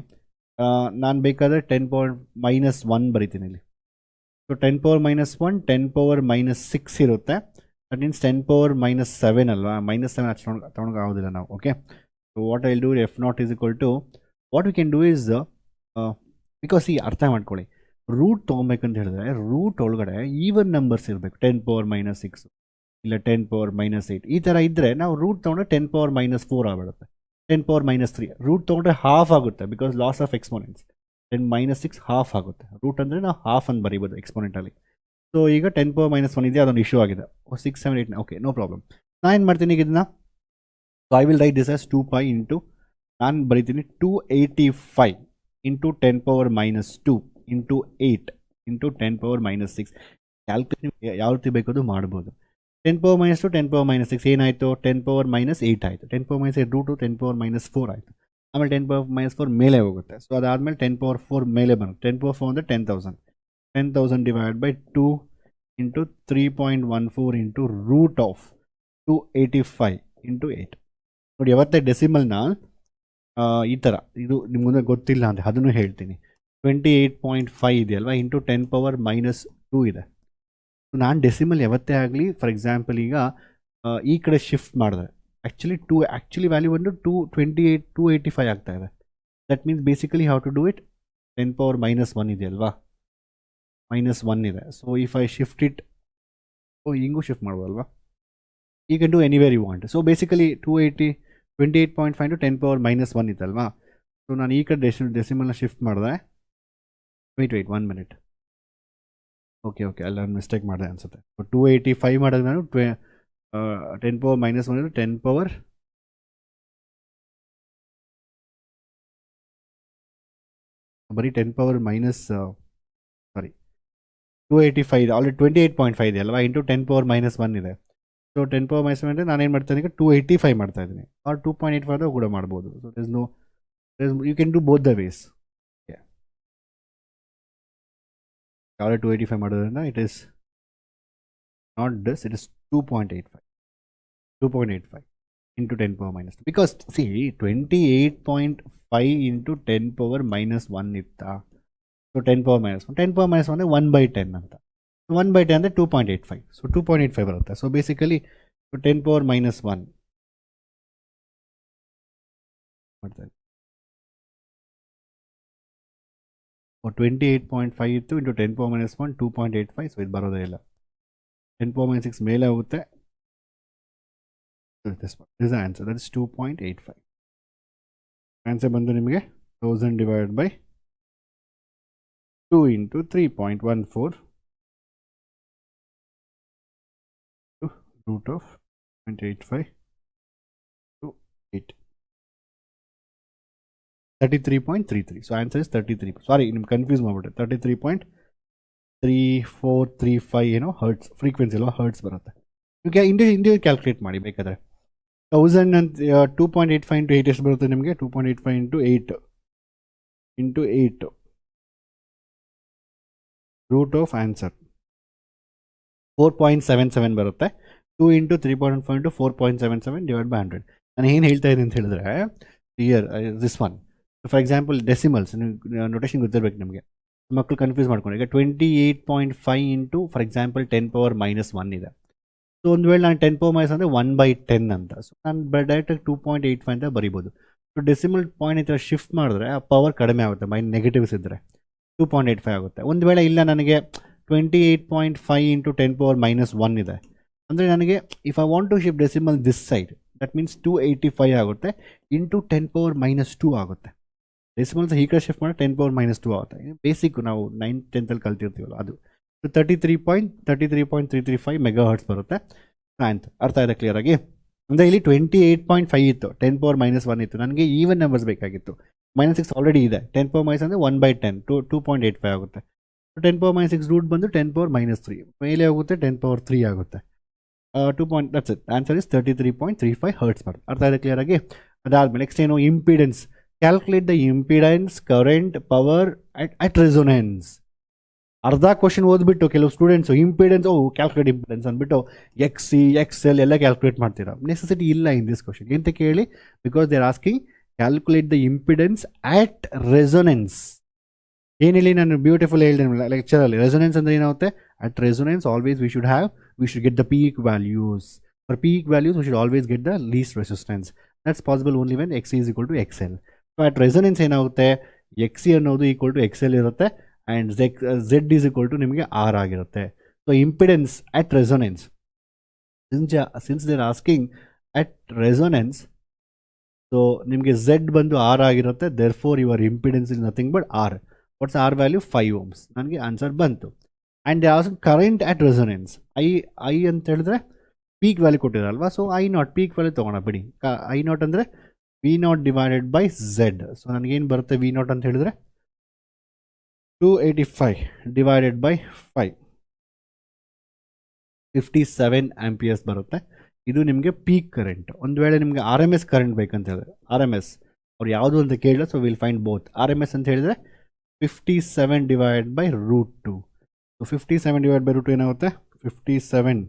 ನಾನು ಬೇಕಾದರೆ 10⁻⁻1 ಬರಿತೀನಿ ಇಲ್ಲಿ. ಸೊ 10⁻⁻1 10⁻⁻6 ಇರುತ್ತೆ. ದಟ್ ಮೀನ್ಸ್ 10⁻⁻7 ಅಲ್ವಾ? -7 ಅಷ್ಟು ತೊಗೊಂಡು ಆಗೋದಿಲ್ಲ ನಾವು. Okay, so what I will do F0 is equal to what we can do is because ಈ ಅರ್ಥ ಮಾಡ್ಕೊಳ್ಳಿ, ರೂಟ್ ತೊಗೊಬೇಕಂತ ಹೇಳಿದ್ರೆ ರೂಟ್ ಒಳಗಡೆ ಈವನ್ ನಂಬರ್ಸ್ ಇರಬೇಕು. 10⁻⁻6 ಇಲ್ಲ 10⁻⁻8 ಈ ಥರ ಇದ್ದರೆ ನಾವು ರೂಟ್ ತೊಗೊಂಡ್ರೆ 10⁻⁻4 ಆಗಿಬಿಡುತ್ತೆ. 10⁻⁻3 ರೂಟ್ ತೊಗೊಂಡ್ರೆ ಹಾಫ್ ಆಗುತ್ತೆ because loss of exponents. 10⁻6 half ಆಗುತ್ತೆ. ರೂಟ್ ಅಂದರೆ ನಾವು ಹಾಫ್ ಅಂತ ಬರೀಬೋದು ಎಕ್ಸ್ಪೋನೆಂಟಲ್ಲಿ. ಸೊ ಈಗ 10⁻⁻1 ಇದೆ, ಅದೊಂದು ಇಶ್ಯೂ ಆಗಿದೆ. 6 7 8 ಓಕೆ, ನೋ ಪ್ರಾಬ್ಲಮ್. ನಾನು ಏನು ಮಾಡ್ತೀನಿ ಈಗ ಇದನ್ನ, so I will write this as 2π into, ನಾನು ಬರೀತೀನಿ 285 ಇಂಟು 10⁻⁻2 ಇಂಟು 8 ಇಂಟು 10⁻⁻6. ಕ್ಯಾಲ್ಕುಲೇಷನ್ ಯಾವ ರೀತಿ ಬೇಕಾದರೂ ಮಾಡ್ಬೋದು. 10⁻⁻2 10⁻⁻6 ಏನಾಯಿತು? 10⁻⁻8 ಆಯಿತು. 10⁻⁻8 ರೂಟು 10⁻⁻4 ಆಯಿತು. ಆಮೇಲೆ 10⁻⁻4 ಮೇಲೆ ಹೋಗುತ್ತೆ. ಸೊ ಅದಾದಮೇಲೆ 10⁻4 ಮೇಲೆ ಬರುತ್ತೆ. 10⁻4 ಅಂದರೆ 10,000 divide by 2 into 3.14 into root of 285 into 8. ನೋಡಿ, ಯಾವತ್ತೇ ಡೆಸಿಮಲ್ನ ಈ ಥರ, ಇದು ನಿಮ್ಗೊಂದು ಗೊತ್ತಿಲ್ಲ ಅಂದರೆ ಅದನ್ನು ಹೇಳ್ತೀನಿ. 28.5 ಇದೆಯಲ್ವಾ, ಇಂಟು 10⁻⁻2 ಇದೆ. ಸೊ ನಾನು ಡೆಸಿಮಲ್ ಯಾವತ್ತೇ ಆಗಲಿ, ಫಾರ್ ಎಕ್ಸಾಂಪಲ್ ಈಗ ಈ ಕಡೆ ಶಿಫ್ಟ್ ಮಾಡಿದ್ರೆ ಆ್ಯಕ್ಚುಲಿ ವ್ಯಾಲ್ಯೂ ಬಂದು 285 ಆಗ್ತಾ ಇದೆ. That means basically how to do it, 10⁻⁻1 ಇದೆಯಲ್ವಾ, -1 ಇದೆ. So if I shift it, ಹಿಂಗೂ ಶಿಫ್ಟ್ ಮಾಡ್ಬೋದಲ್ವಾ, you can do anywhere you want. So basically 28.5 into 10⁻⁻1 ಇತ್ತಲ್ವಾ. ಸೊ ನಾನು ಈ ಕಡೆ ಡೆಸಿಮಲ್ನ ಶಿಫ್ಟ್ ಮಾಡಿದೆ. Wait 1 minute. ಓಕೆ, ಅಲ್ಲಿ ನಾನು ಮಿಸ್ಟೇಕ್ ಮಾಡಿದೆ ಅನಿಸುತ್ತೆ. 285 ಮಾಡಿದ್ರೆ ನಾನು 10⁻⁻1 10 ಬರೀ 10 ಸಾರಿ 285 ಆಲ್ರೆಡಿ 28.5 ಇದೆ ಅಲ್ವಾ, ಇಂಟು 10⁻⁻1 ಇದೆ. ಸೊ 10⁻⁻1 ಅಂದರೆ ನಾನೇನು ಮಾಡ್ತೀನಿ ಈಗ 285 ಮಾಡ್ತಾ ಇದ್ದೀನಿ, ಆರ್ 2.85 ಕೂಡ ಮಾಡ್ಬೋದು. So you can do both the ways. Already 285 ಮಾಡೋದ್ರಿಂದ it is not this, it is 2.85 into 10⁻⁻2 because C 28.5 into 10⁻⁻1 ಇತ್ತಾ. ಸೊ 10⁻⁻1 ಅಂದರೆ 1/10 ಅಂತ. 1/10 ಅಂದರೆ 2.85. ಸೊ 2.85 ಬರುತ್ತೆ. ಸೊ ಬೇಸಿಕಲಿ 10⁻⁻1 ಮಾಡ್ತಾ ಇದ್ದೀನಿ. 28.5 ಇತ್ತು ಇಂಟು 10⁻⁻1 2.85. ಸೊ ಇದು ಬರೋದೇ ಇಲ್ಲ. 10⁻⁻6 ಮೇಲೆ ಹೋಗುತ್ತೆ. This is answer, that is 2.85. Answer ಬಂದು ನಿಮಗೆ 1000 divide by 2 into 3.14 root of 0.85 to 8. 33.33. So answer is 33. Sorry, ನಿಮ್ಗೆ ಕನ್ಫ್ಯೂಸ್ ಮಾಡಿಬಿಟ್ಟೆ. 33.3435 ಏನೋ ಹರ್ಟ್ಸ್ ಫ್ರೀಕ್ವೆನ್ಸಿ ಅಲ್ವಾ, ಹರ್ಟ್ಸ್ ಬರುತ್ತೆ. ಈಗ ಇಂಡಿವಿಜುವಲ್ ಕ್ಯಾಲ್ಕುಲೇಟ್ ಮಾಡಿ ಬೇಕಾದರೆ. 1000 ಅಂತ 2.85 ಇಂಟು 8 ಎಷ್ಟು ಬರುತ್ತೆ ನಿಮಗೆ? 2.85 ಇಂಟು 8 ರೂಟ್ ಆಫ್ ಆನ್ಸರ್ 4.77 ಬರುತ್ತೆ. 2 ಇಂಟು 3.5 ಇಂಟು 4.77 ಡಿವೈಡ್ ಬೈ 100. ನಾನು ಏನು ಹೇಳ್ತಾ ಇದ್ದೀನಿ ಅಂತ ಹೇಳಿದ್ರೆ, year this one for example decimals notation ಗೊತ್ತಿರಬೇಕು ನಿಮಗೆ, ಮಕ್ಕಳು ಕನ್ಫ್ಯೂಸ್ ಮಾಡ್ಕೊಂಡು. ಈಗ 28.5 ಇಂಟು ಫಾರ್ ಎಕ್ಸಾಂಪಲ್ 10⁻⁻1 ಇದೆ. ಸೊ ಒಂದು ವೇಳೆ ನಾನು 10⁻⁻ ಅಂದರೆ 1/10 ಅಂತ. ಸೊ ನಾನು ಡೈರೆಕ್ಟಾಗಿ 2.85 ಅಂತ ಬರಿಬೋದು. ಸೊ ಡೆಸಿಮಲ್ ಪಾಯಿಂಟ್ ಈ ಥರ ಶಿಫ್ಟ್ ಮಾಡಿದ್ರೆ ಆ ಪವರ್ ಕಡಿಮೆ ಆಗುತ್ತೆ, ನೆಗೆಟಿವ್ಸ್ ಇದ್ದರೆ 2.85 ಆಗುತ್ತೆ. ಒಂದು ವೇಳೆ ಇಲ್ಲ ನನಗೆ 28.5 ಇಂಟು 10⁻⁻1 ಇದೆ ಅಂದರೆ ನನಗೆ if I want to shift decimal this side, that means 285 ಆಗುತ್ತೆ ಇಂಟು 10⁻⁻2 ಆಗುತ್ತೆ. ಡೆಸಿಮಲ್ಸ್ ಈ ಕಡೆ ಶಿಫ್ಟ್ ಮಾಡಿ 10⁻⁻2 ಆಗುತ್ತೆ. ಬೇಸಿಕ್ ನಾವು 9th 10th ಕಲ್ತಿರ್ತೀವಲ್ಲ ಅದು. 33.335 ಮೆಗಾ ಹರ್ಟ್ಸ್ ಬರುತ್ತೆ. ಆಯ್ತು, ಅರ್ಥ ಇದೆ ಕ್ಲಿಯರಾಗಿ? ಅಂದರೆ ಇಲ್ಲಿ 28.5 ಇತ್ತು, 10⁻⁻1 ಇತ್ತು, ನನಗೆ ಈವನ್ ನಂಬರ್ಸ್ ಬೇಕಾಗಿತ್ತು. -6 ಆಲ್ರೆಡಿ ಇದೆ. 10⁻⁻6 ಅಂದರೆ 1/10 2.85 ಆಗುತ್ತೆ. 10⁻⁻6 ರೂಟ್ ಬಂದು 10⁻⁻3 ಮೇಲೆ ಹೋಗುತ್ತೆ, 10⁻3 ಆಗುತ್ತೆ. 2 that's it. Answer is 33.35 hertz ಬರುತ್ತೆ. ಅರ್ಥ ಇದೆ ಕ್ಲಿಯರಾಗಿ? ಅದಾದಮೇಲೆ ನೆಕ್ಸ್ಟ್ ಏನು? Impedance. Calculate the impedance, current, power at resonance. ಅರ್ಧ ಕ್ವಶನ್ ಓದ್ಬಿಟ್ಟು ಕೆಲವು ಸ್ಟೂಡೆಂಟ್ಸು ಇಂಪಿಡೆನ್ಸ್ ಕ್ಯಾಲ್ಕುಲೇಟ್ ಇಂಪಿಡೆನ್ಸ್ ಅಂದ್ಬಿಟ್ಟು ಎಕ್ಸ್ ಸಿ ಎಕ್ಸ್ ಎಲ್ ಎಲ್ಲ ಕ್ಯಾಲ್ಕುಲೇಟ್ ಮಾಡ್ತೀರಾ. ನೆಸೆಸಿಟಿ ಇಲ್ಲ ಇನ್ ದಿಸ್ ಕ್ವಶನ್. ಎಂತ ಕೇಳಿ, because they are asking calculate the impedance at resonance. ಏನು ಹೇಳಿ ನಾನು ಬ್ಯೂಟಿಫುಲ್ ಹೇಳಿದೆ ಲೆಕ್ಚರಲ್ಲಿ, ರೆಸೊನೆನ್ಸ್ ಅಂದರೆ ಏನಾಗುತ್ತೆ, at resonance always we should get the peak values. For peak values we should always get the least resistance. That's possible only when X is equal to X L. So at resonance ಏನಾಗುತ್ತೆ, X C ಅನ್ನೋದು equal to X L ಇರುತ್ತೆ and Z is equal to ನಿಮಗೆ R ಆಗಿರುತ್ತೆ. So impedance at resonance, since they are asking at resonance, so ನಿಮಗೆ Z ಬಂದು R ಆಗಿರುತ್ತೆ. Therefore your impedance is nothing but R. What's R value 5 ohms. ನನಗೆ answer ಬಂತು. And they also current at resonance, I ಅಂತ ಹೇಳಿದ್ರೆ peak value ಕೊಟ್ಟಿರಲ್ವಾ, so I naught peak value ತೊಗೊಳ ಬಿಡಿ. ಐ ನಾಟ್ ಅಂದರೆ V naught divided by Z. So ನನಗೇನು ಬರುತ್ತೆ ವಿ ನಾಟ್ ಅಂತ ಹೇಳಿದ್ರೆ 285 ಡಿವೈಡೆಡ್ ಬೈ 5, 57 ಆಂಪಿಯರ್ಸ್ ಬರುತ್ತೆ. ಇದು ನಿಮಗೆ ಪೀಕ್ ಕರೆಂಟ್. ಒಂದು ವೇಳೆ ನಿಮಗೆ ಆರ್ ಎಮ್ ಎಸ್ ಕರೆಂಟ್ ಬೇಕಂತ ಹೇಳಿದ್ರೆ, ಆರ್ ಎಮ್ ಎಸ್ ಅವ್ರು ಯಾವುದು ಅಂತ ಕೇಳಿದ್ರೆ, so will find both. R M S ಅಂತ ಹೇಳಿದ್ರೆ 57 divide by √2. So 57 divide by √2 ಏನಾಗುತ್ತೆ, 57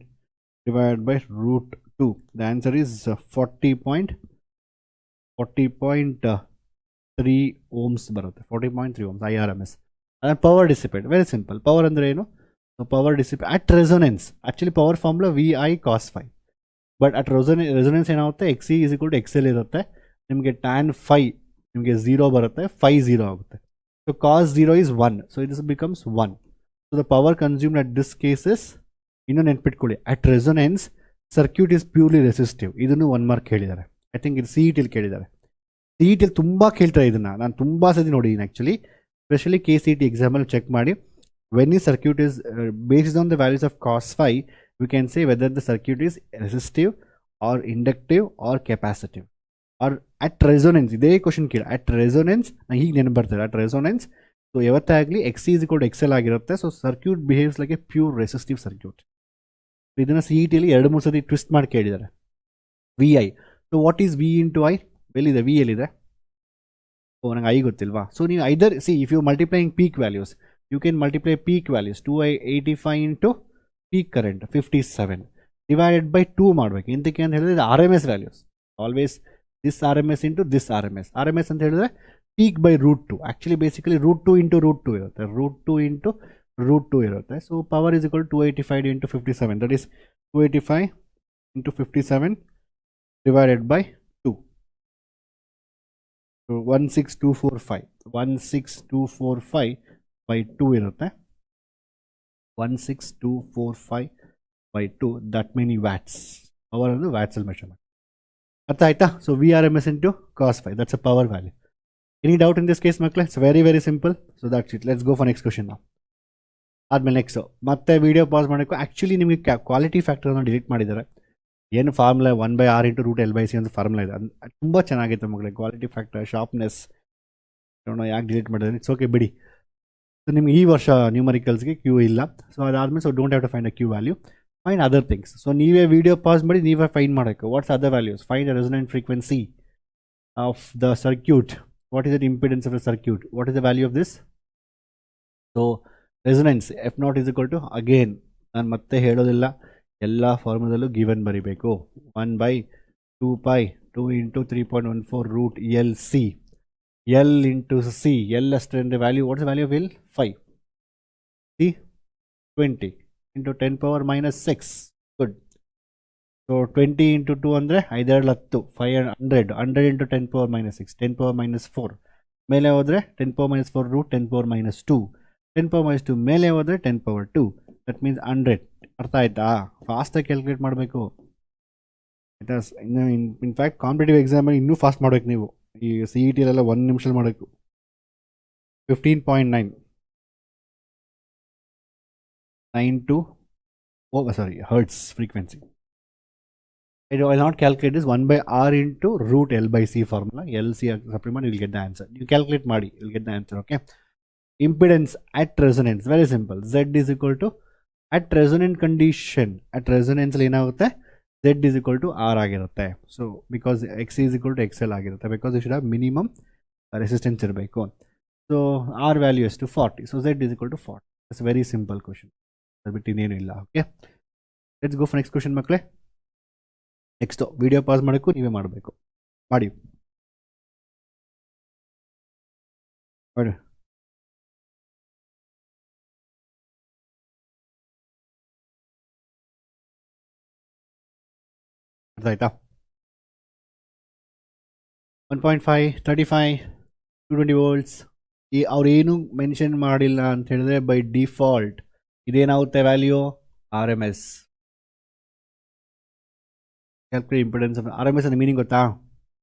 divide by √2. The answer is 40.3 ohms ಬರುತ್ತೆ. 40.3 ohms I R M S. ಅದನ್ನು power dissipate, very simple. Power ಅಂದರೆ ಏನು, so power dissipate at resonance. Actually power formula V I cos phi, but at resonance ಏನಾಗುತ್ತೆ, X C is equal to X L ಇರುತ್ತೆ. ನಿಮಗೆ tan five ನಿಮಗೆ 0 ಬರುತ್ತೆ, 5 0 ಆಗುತ್ತೆ. So cos 0 is 1, so it becomes 1. So the power consumed at this cases, ಇನ್ನೂ ನೆನ್ಪಿಟ್ಕೊಳ್ಳಿ, at resonance circuit is purely resistive. ಇದನ್ನು 1 mark ಕೇಳಿದ್ದಾರೆ. ಐ ಥಿಂಕ್ ಇದು ಸಿ ಇ ಟಿಲಿ ಕೇಳಿದ್ದಾರೆ. ಸಿ ಇ ಟಿಲಿ ತುಂಬ ಕೇಳ್ತಾರೆ ಇದನ್ನು, ನಾನು ತುಂಬ ಸತಿ ನೋಡಿದ್ದೀನಿ actually. especially KCET example check ಮಾಡಿ. When the circuit is based on the values of cos phi, we can say whether the circuit is resistive or inductive or capacitive or at resonance. ಇದೇ question ಕೇಳಿ, at resonance ಹೀಗೆ ನೆನಪು ಬರ್ತಾರೆ, at resonance. So ಯಾವತ್ತಾಗಲಿ X is equal to X L ಆಗಿರುತ್ತೆ. So circuit behaves like a pure resistive circuit. ಇದನ್ನು C E ಟಿಲಿ 2-3 ಸತಿ ಟ್ವಿಸ್ಟ್ ಮಾಡಿ ಕೇಳಿದ್ದಾರೆ. V I, so what is V into I, ಎಲ್ಲಿದೆ ವಿ ಎಲ್ಲಿದೆ, ನನಗೆ ಐ ಗೊತ್ತಿಲ್ವಾ. ಸೊ ನೀವು either see if you multiplying peak values, you can multiply peak values 285 into peak current 57 divided by 2 ಮಾಡಬೇಕು. ಎಂತಕ್ಕೆ ಅಂತ ಹೇಳಿದ್ರೆ R M S values, always this R M S into this R M S. R M S ಅಂತ ಹೇಳಿದ್ರೆ peak by √2. Actually basically √2 into √2 ಇರುತ್ತೆ, √2 into √2 ಇರುತ್ತೆ. So power is equal 285 into 57, that is 285 into 57 divided by 2. 16245 by 2 ಇರುತ್ತೆ. 16245 by 2, that many watts. Power ಅಂದರೆ ವ್ಯಾಟ್ಸಲ್ಲಿ measure ಮಾಡಿ. ಅರ್ಥ ಆಯ್ತಾ? So V R M S into cos phi, that's a power value. Any doubt in this case ಮಕ್ಕಳೇ? It's very very simple. So that's it. Let's go for next question. ಆದಮೇಲೆ next ಮತ್ತೆ video pass ಮಾಡಬೇಕು. Actually ನಿಮಗೆ quality ಫ್ಯಾಕ್ಟರನ್ನು delete ಮಾಡಿದ್ದಾರೆ. ಏನು formula 1/r into √L/c ಅಂತ formula ಇದೆ, ಅದು ತುಂಬ ಚೆನ್ನಾಗಿತ್ತು ಮಕ್ಕಳೇ. ಕ್ವಾಲಿಟಿ ಫ್ಯಾಕ್ಟರ್, ಶಾರ್ಪ್ನೆಸ್, ನೋಡೋಣ ಯಾಕೆ ಡಿಲೀಟ್ ಮಾಡಿದ್ರೆ. ಇಟ್ಸ್ ಓಕೆ ಬಿಡಿ. ಸೊ ನಿಮ್ಗೆ ಈ ವರ್ಷ ನ್ಯೂಮರಿಕಲ್ಸ್ಗೆ ಕ್ಯೂ ಇಲ್ಲ. ಸೊ ಅದಾದಮೇಲೆ so don't have to find a Q value, find other things. So ನೀವೇ ವೀಡಿಯೋ ಪಾಸ್ ಮಾಡಿ ನೀವೇ ಫೈಂಡ್ ಮಾಡೋಕ್ಕೆ. What's other values, find the resonant frequency of the circuit, what is the impedance of the circuit, what is the value of this. So resonance F naught is equal to, again ನಾನು ಮತ್ತೆ ಹೇಳೋದಿಲ್ಲ, ಎಲ್ಲ ಫಾರ್ಮುಲದಲ್ಲೂ given ಬರೀಬೇಕು. 1/2π 2 into 3.14 √LC, L into C, L ಅಷ್ಟೇ ಅಂದರೆ value, what's value of L, 5. C 20 into 10 power minus 6, good. So 20 into 2 ಅಂದರೆ 5 10, 500, 100 into 10 power minus 6, 10 power minus 4. ಮೇಲೆ ಹೋದರೆ 10 power minus 4 √10 power minus 2, 10 power minus 2 ಮೇಲೆ ಹೋದರೆ 10 power 2, ದಟ್ ಮೀನ್ಸ್ 100. ಅರ್ಥ ಆಯ್ತಾ? ಫಾಸ್ಟಾಗಿ ಕ್ಯಾಲ್ಕುಲೇಟ್ ಮಾಡಬೇಕು. ಆಯ್ತಾ? ಇನ್ನು ಇನ್ಫ್ಯಾಕ್ಟ್ ಕಾಂಪಿಟೇಟಿವ್ ಎಕ್ಸಾಮಲ್ಲಿ ಇನ್ನೂ ಫಾಸ್ಟ್ ಮಾಡಬೇಕು ನೀವು. ಈ ಸಿ ಇ ಟಿಲೆಲ್ಲ 1 ನಿಮಿಷದಲ್ಲಿ ಮಾಡಬೇಕು. 15.992 hertz frequency. I will not calculate this 1/r into √L/c formula. LC supplement, you will get the answer. You calculate madi, you will get the answer. Okay. Impedance at resonance, very simple. Z is equal to, at resonant condition, at resonance ಏನಾಗುತ್ತೆ, Z is equal to R ಆಗಿರುತ್ತೆ. So because X is equal to XL ಆಗಿರುತ್ತೆ, because you should have minimum resistance ಇರಬೇಕು. So R value ಎಷ್ಟು, 40. So Z is equal to 40. It's very simple question, ಅದು ಬಿಟ್ಟು ಇನ್ನೇನು ಇಲ್ಲ. Okay, let's go for next question ಮಕ್ಕಳೇ. Next video pass ಮಾಡೋಕ್ಕೂ ನೀವೇ ಮಾಡಬೇಕು, ಮಾಡಿ ಮಾಡಿ. ಅರ್ಥ ಆಯ್ತಾ? 1.5 35 220 ವೋಲ್ಟ್ಸ್. ಈ ಅವ್ರೇನು ಮೆನ್ಷನ್ ಮಾಡಿಲ್ಲ ಅಂತ ಹೇಳಿದ್ರೆ ಬೈ ಡಿಫಾಲ್ಟ್ ಇದೇನಾಗುತ್ತೆ value R M S. Calculate impedance R M S ಅನ್ನೋ ಮೀನಿಂಗ್ ಗೊತ್ತಾ?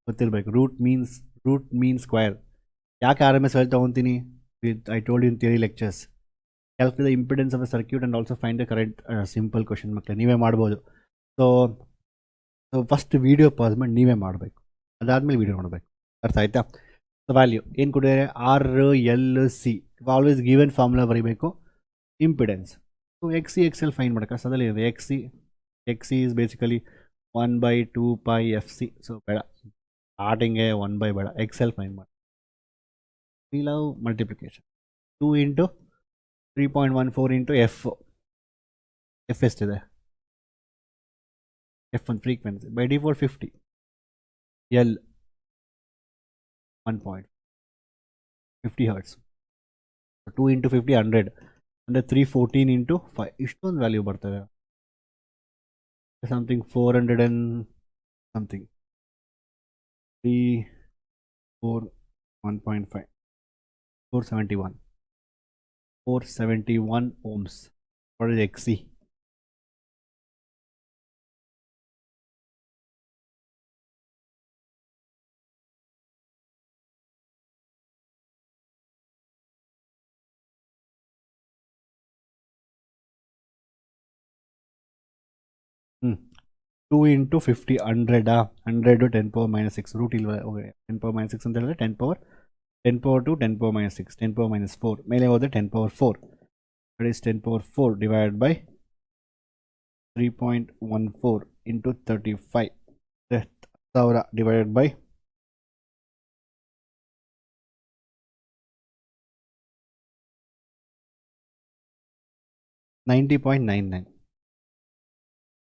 ಗೊತ್ತಿರಬೇಕು. Root mean square. ಯಾಕೆ ಆರ್ ಎಮ್ ಎಸ್ ವ್ಯಾಲ್ಯೂ ತೊಗೊತೀನಿ? I told in theory lectures. Calculate the impedance of the circuit and also find the current. Simple question ಮಕ್ಕಳೇ, ನೀವೇ ಮಾಡ್ಬೋದು. So first video pass ಮಾಡಿ ನೀವೇ ಮಾಡಬೇಕು, ಅದಾದಮೇಲೆ ವೀಡಿಯೋ ನೋಡಬೇಕು. ಅರ್ಥ ಆಯ್ತಾ? ವ್ಯಾಲ್ಯೂ ಏನು ಕೊಟ್ಟಿದ್ದಾರೆ? R L C. Always given formula ಬರೀಬೇಕು. Impedance X C X L find ಮಾಡೋಕ್ಕೆ ಅಷ್ಟದಲ್ಲಿ ಇದೆ. X C is basically 1/2 F C. So ಬೇಡ, ಸ್ಟಾರ್ಟಿಂಗೆ 1 ಬೇಡ, ಎಕ್ಸ್ ಎಲ್ ಫೈನ್ ಮಾಡಿ. We love multiplication. 2 × 3.14 × ಎಫ್ ಎಷ್ಟಿದೆ? ಎಫ್ ಒಂದು frequency by default 50. L 1.50 hertz. 2 × 50 100 ಅಂದರೆ 314 × 5. ಇಷ್ಟೊಂದು ವ್ಯಾಲ್ಯೂ ಬರ್ತದೆ. Something 400 and something. 3 4 1.5 471 ohms. What is XC? Hmm. 2 × 50 100 100 to 10 power minus 6 root 10 power minus 6 ಅಂತ ಹೇಳಿದ್ರೆ 10 power 2 10 power minus 6 10 power minus 4 ಮೇಲೆ ಹೋದರೆ 10 power 4. that is 10 power 4 divided by 3.14 into 35 1000 divided by 90.99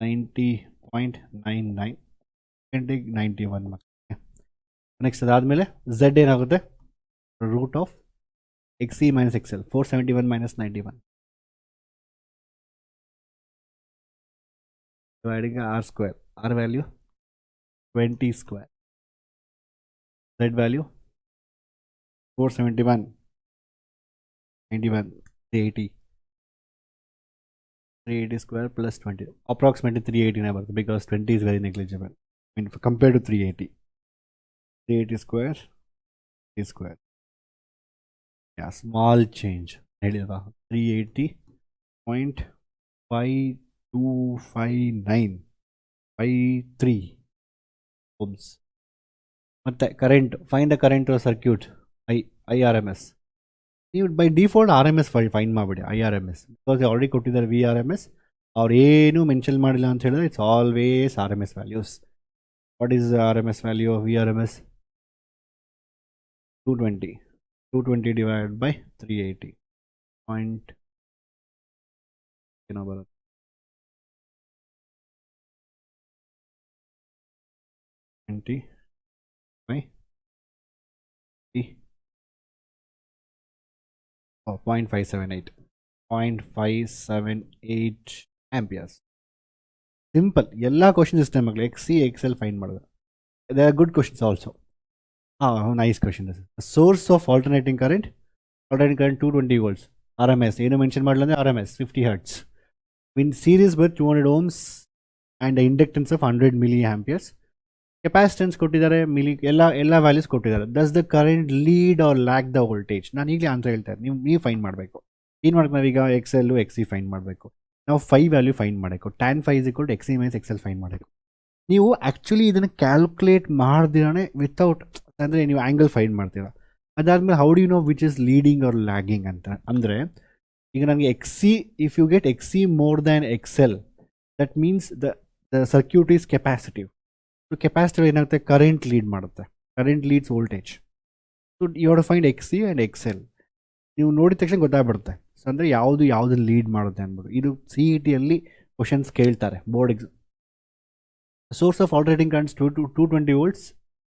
90.99 ಗಂಟೆಗೆ 91. Next ಅದಾದಮೇಲೆ Z ಏನಾಗುತ್ತೆ? Root of X C minus X L 471 minus 91 dividing R square. R value 20 square. Z value 471 91 380 square plus 20, approximately 380 because 20 is very negligible. I mean, compared to 380 square is square. Yeah, small change. 380.525953 ohms. But current, find the current to a circuit. IRMS. ನೀವು by default R M S find ಮಾಡಿಬಿಡಿ. IRMS because already ಕೊಟ್ಟಿದ್ದಾರೆ VRMS. ಅವ್ರು ಏನು mention ಮಾಡಿಲ್ಲ ಅಂತ ಹೇಳಿದ್ರೆ it's always R M S values. What is R M S value of VRMS? 220 divided by 380 point ಏನೋ ಬರುತ್ತೆ 20 by 0.578 ಆಂಪಿಯರ್ಸ್. ಸಿಂಪಲ್ ಎಲ್ಲ ಕ್ವಶನ್ ಇಷ್ಟೇ ಮಕ್ಕಳು. X C X L find ಮಾಡೋದು. They are good questions also. Nice question. Source of alternating current 220 volts. R M S ಏನು mention ಮಾಡಲ್ಲ ಅಂದರೆ R M S 50 hertz. In series ಬರ್ 200 ohms and inductance of 100 milli amperes. Capacitance ಕೊಟ್ಟಿದ್ದಾರೆ, ಎಲ್ಲ values ಕೊಟ್ಟಿದ್ದಾರೆ. Does the current lead or lag the voltage? ನಾನು ಈಗಲೇ answer ಹೇಳ್ತಾರೆ, ನೀವು ಫೈನ್ ಮಾಡಬೇಕು. ಏನು ಮಾಡಬೇಕು ನಾವೀಗ? ಎಕ್ಸ್ ಎಲ್ಲು ಎಕ್ಸ್ ಸಿ ಫೈನ್ ಮಾಡಬೇಕು. ನಾವು 5 ವ್ಯಾಲ್ಯೂ ಫೈನ್ ಮಾಡಬೇಕು. tan 5 = X C minus X L fine ಮಾಡಬೇಕು. ನೀವು ಆ್ಯಕ್ಚುಲಿ ಇದನ್ನು ಕ್ಯಾಲ್ಕುಲೇಟ್ ಮಾಡ್ದಿರಾನೆ ವಿತೌಟ್ ಅಂದರೆ ನೀವು ಆ್ಯಂಗಲ್ ಫೈನ್ ಮಾಡ್ತೀರ. ಅದಾದಮೇಲೆ how do you know which is leading or lagging ಅಂತ ಅಂದರೆ, ಈಗ ನನಗೆ X C, if you get X C more than X L, that means the circuit is capacitive. So capacitive ಏನಾಗುತ್ತೆ? Current lead ಮಾಡುತ್ತೆ. Current leads voltage. So you have to find X C and X L. ನೀವು ನೋಡಿದ ತಕ್ಷಣ ಗೊತ್ತಾಗ್ಬಿಡುತ್ತೆ. ಅಂದರೆ ಯಾವುದನ್ನು lead ಮಾಡುತ್ತೆ ಅಂದ್ಬಿಟ್ಟು. ಇದು CETಯಲ್ಲಿ ಕ್ವಶನ್ಸ್ ಕೇಳ್ತಾರೆ board exam. Source of alternating currents 220 volts,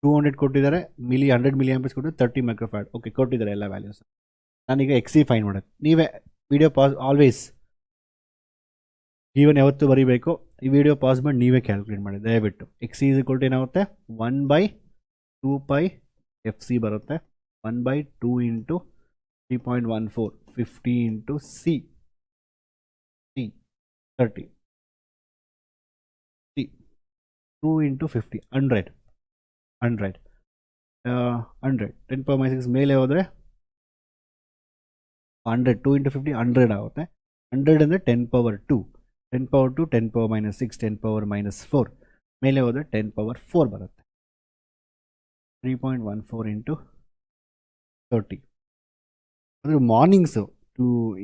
200 ಕೊಟ್ಟಿದ್ದಾರೆ, 100 ಮಿಲಿ ಆಂಪಿಯರ್ಸ್ ಕೊಟ್ಟು 30 ಮೈಕ್ರೋಫ್ಯಾರಡ್. ಓಕೆ, ಕೊಟ್ಟಿದ್ದಾರೆ ಎಲ್ಲ ವ್ಯಾಲ್ಯೂಸ್. ನಾನೀಗ XC ಫೈನ್ ಮಾಡೋದು. ನೀವೇ ವಿಡಿಯೋ ಪಾಸ್, ಆಲ್ವೇಸ್ ಈವನ್ ಯಾವತ್ತು ಬರೀಬೇಕು, ಈ ವಿಡಿಯೋ ಪಾಸ್ ಮಾಡಿ ನೀವೇ ಕ್ಯಾಲ್ಕುಲೇಟ್ ಮಾಡಿ ದಯವಿಟ್ಟು. XC ಏನಾಗುತ್ತೆ, 1/2 pi FC ಬರುತ್ತೆ. 1/2 into 3.14, 50 into C 30, C 2 into 50, 100, 10 power -6 ಮೇಲೆ ಹೋದರೆ 100, 2 ಇಂಟು 50 100 ಆಗುತ್ತೆ. 100 ಅಂದರೆ 10 ಪವರ್ 2, 10 ಪವರ್ 2, 10 ಪವರ್ -6, 10 ಪವರ್ -4 ಮೇಲೆ ಹೋದರೆ 10 ಪವರ್ 4 ಬರುತ್ತೆ. 3.14 ಇಂಟು 30. ಅಂದರೆ ಮಾರ್ನಿಂಗ್ಸು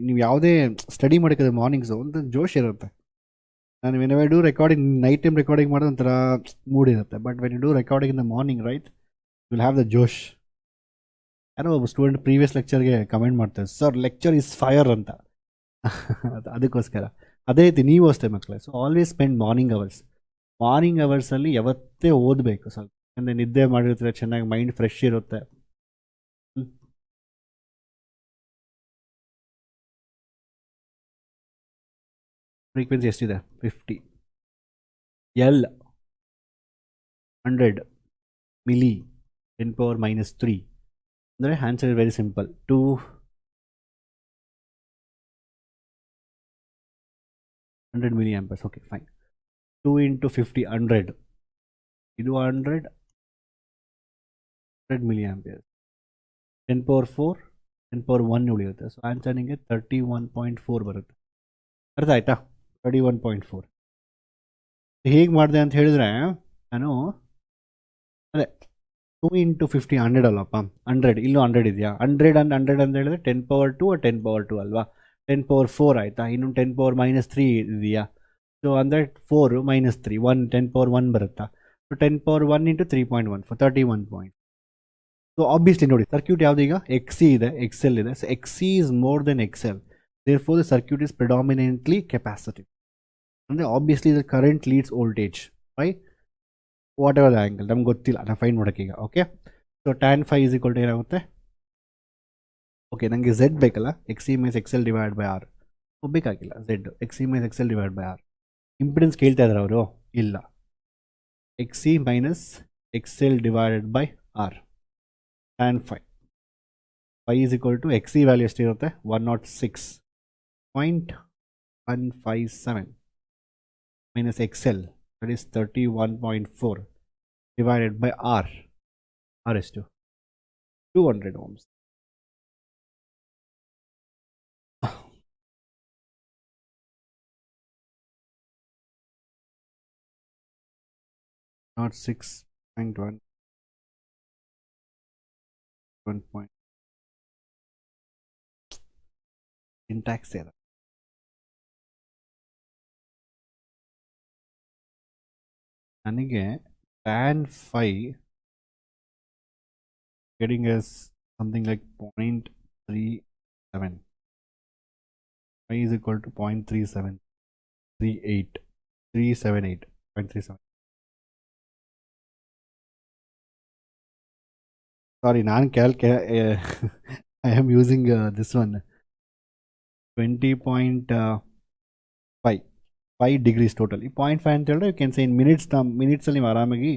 ನೀವು ಯಾವುದೇ ಸ್ಟಡಿ ಮಾಡೋಕ್ಕಿದ್ರೆ ಮಾರ್ನಿಂಗ್ಸು ಒಂದು ಜೋಶ್ ಇರುತ್ತೆ. ನಾನು when I do recording, night time recording ಮಾಡೋದು ಒಂಥರ ಮೂಡ್ ಇರುತ್ತೆ. But when you do recording in the morning, right, will have the ಜೋಶ್. ಯಾರೋ ಒಬ್ಬ ಸ್ಟೂಡೆಂಟ್ ಪ್ರೀವಿಯಸ್ ಲೆಕ್ಚರ್ಗೆ ಕಮೆಂಟ್ ಮಾಡ್ತಾರೆ, ಸರ್ ಲೆಕ್ಚರ್ ಇಸ್ ಫೈರ್ ಅಂತ. ಅದಕ್ಕೋಸ್ಕರ ಅದೇ ರೀತಿ ನೀವು ಅಷ್ಟೇ ಮಕ್ಕಳೇ. ಸೊ ಆಲ್ವೇಸ್ ಸ್ಪೆಂಡ್ ಮಾರ್ನಿಂಗ್ ಅವರ್ಸಲ್ಲಿ ಯಾವತ್ತೇ ಓದಬೇಕು ಸ್ವಲ್ಪ. ಅಂದರೆ ನಿದ್ದೆ ಮಾಡಿರ್ತೀರ, ಚೆನ್ನಾಗಿ ಮೈಂಡ್ ಫ್ರೆಶ್ ಇರುತ್ತೆ. ಫ್ರೀಕ್ವೆನ್ಸಿ ಎಷ್ಟಿದೆ, 50. L 100 milli 10 power -3. ಅಂದರೆ ಆನ್ಸರ್ is very simple, 200 milli amperes. Okay fine. 2 into 50 100, ಇದು 100 ಮಿಲಿ ಆಂಪಿಯರ್. 10 ಪವರ್ 4, 10 ಪವರ್ 1 ಉಳಿಯುತ್ತೆ. ಸೊ ಆನ್ಸರ್ ನಿಮಗೆ 31.4 ಬರುತ್ತೆ. ಅರ್ಥ ಆಯ್ತಾ? 31.4 ಹೇಗೆ ಮಾಡಿದೆ ಅಂತ ಹೇಳಿದ್ರೆ, ನಾನು ಅದೇ 2 ಇಂಟು 50 100 ಅಲ್ಲಪ್ಪ, 100 ಇಲ್ಲೂ 100 ಇದೆಯಾ, 100 ಅಂತ ಹೇಳಿದ್ರೆ 10 ಪವರ್ 2 10 ಪವರ್ 2 ಅಲ್ವಾ, 10 ಪವರ್ 4 ಆಯಿತಾ. ಇನ್ನು 10 ಪವರ್ -3 ಇದೆಯಾ, ಸೊ ಅಂದರೆ 4 -3 1, 10 ಪವರ್ 1 ಬರುತ್ತಾ. So 10 power 1 into 3.14, 31. So obviously ನೋಡಿ, ಸರ್ಕ್ಯೂಟ್ ಯಾವುದೀಗ XC ಇದೆ, XL ಇದೆ. So XC is more than XL, therefore the circuit is predominantly capacitive. ಅಂದರೆ obviously the current leads voltage by what ever the angle, ನಮ್ಗೆ ಗೊತ್ತಿಲ್ಲ, ನಾನು fine ಮಾಡೋಕ್ಕೆ ಈಗ. Okay, so tan phi = ಏನಾಗುತ್ತೆ, ಓಕೆ ನನಗೆ Z ಬೇಕಲ್ಲ, XC - XL divide by R. ಬೇಕಾಗಿಲ್ಲ Z, XC - XL divide by R. Impedance ಕೇಳ್ತಾ ಇದ್ದಾರೆ ಅವರು, ಇಲ್ಲ, XC - XL divided by R. tan phi = XC value ಎಷ್ಟಿರುತ್ತೆ, 106.157 minus XL, that is 31.4 divided by R. R is 200 ohms. Not 6.1, 1 point. Syntax error. ನನಗೆ tan phi getting us something like 0.37. Phi is equal to 0.3738, 0.37. Sorry, I am using this one, 20.5 degrees total. 0.5 ಅಂತ ಹೇಳಿದ್ರೆ you can say ಇನ್ ಮಿನಿಟ್ಸಲ್ಲಿ ನೀವು ಆರಾಮಾಗಿ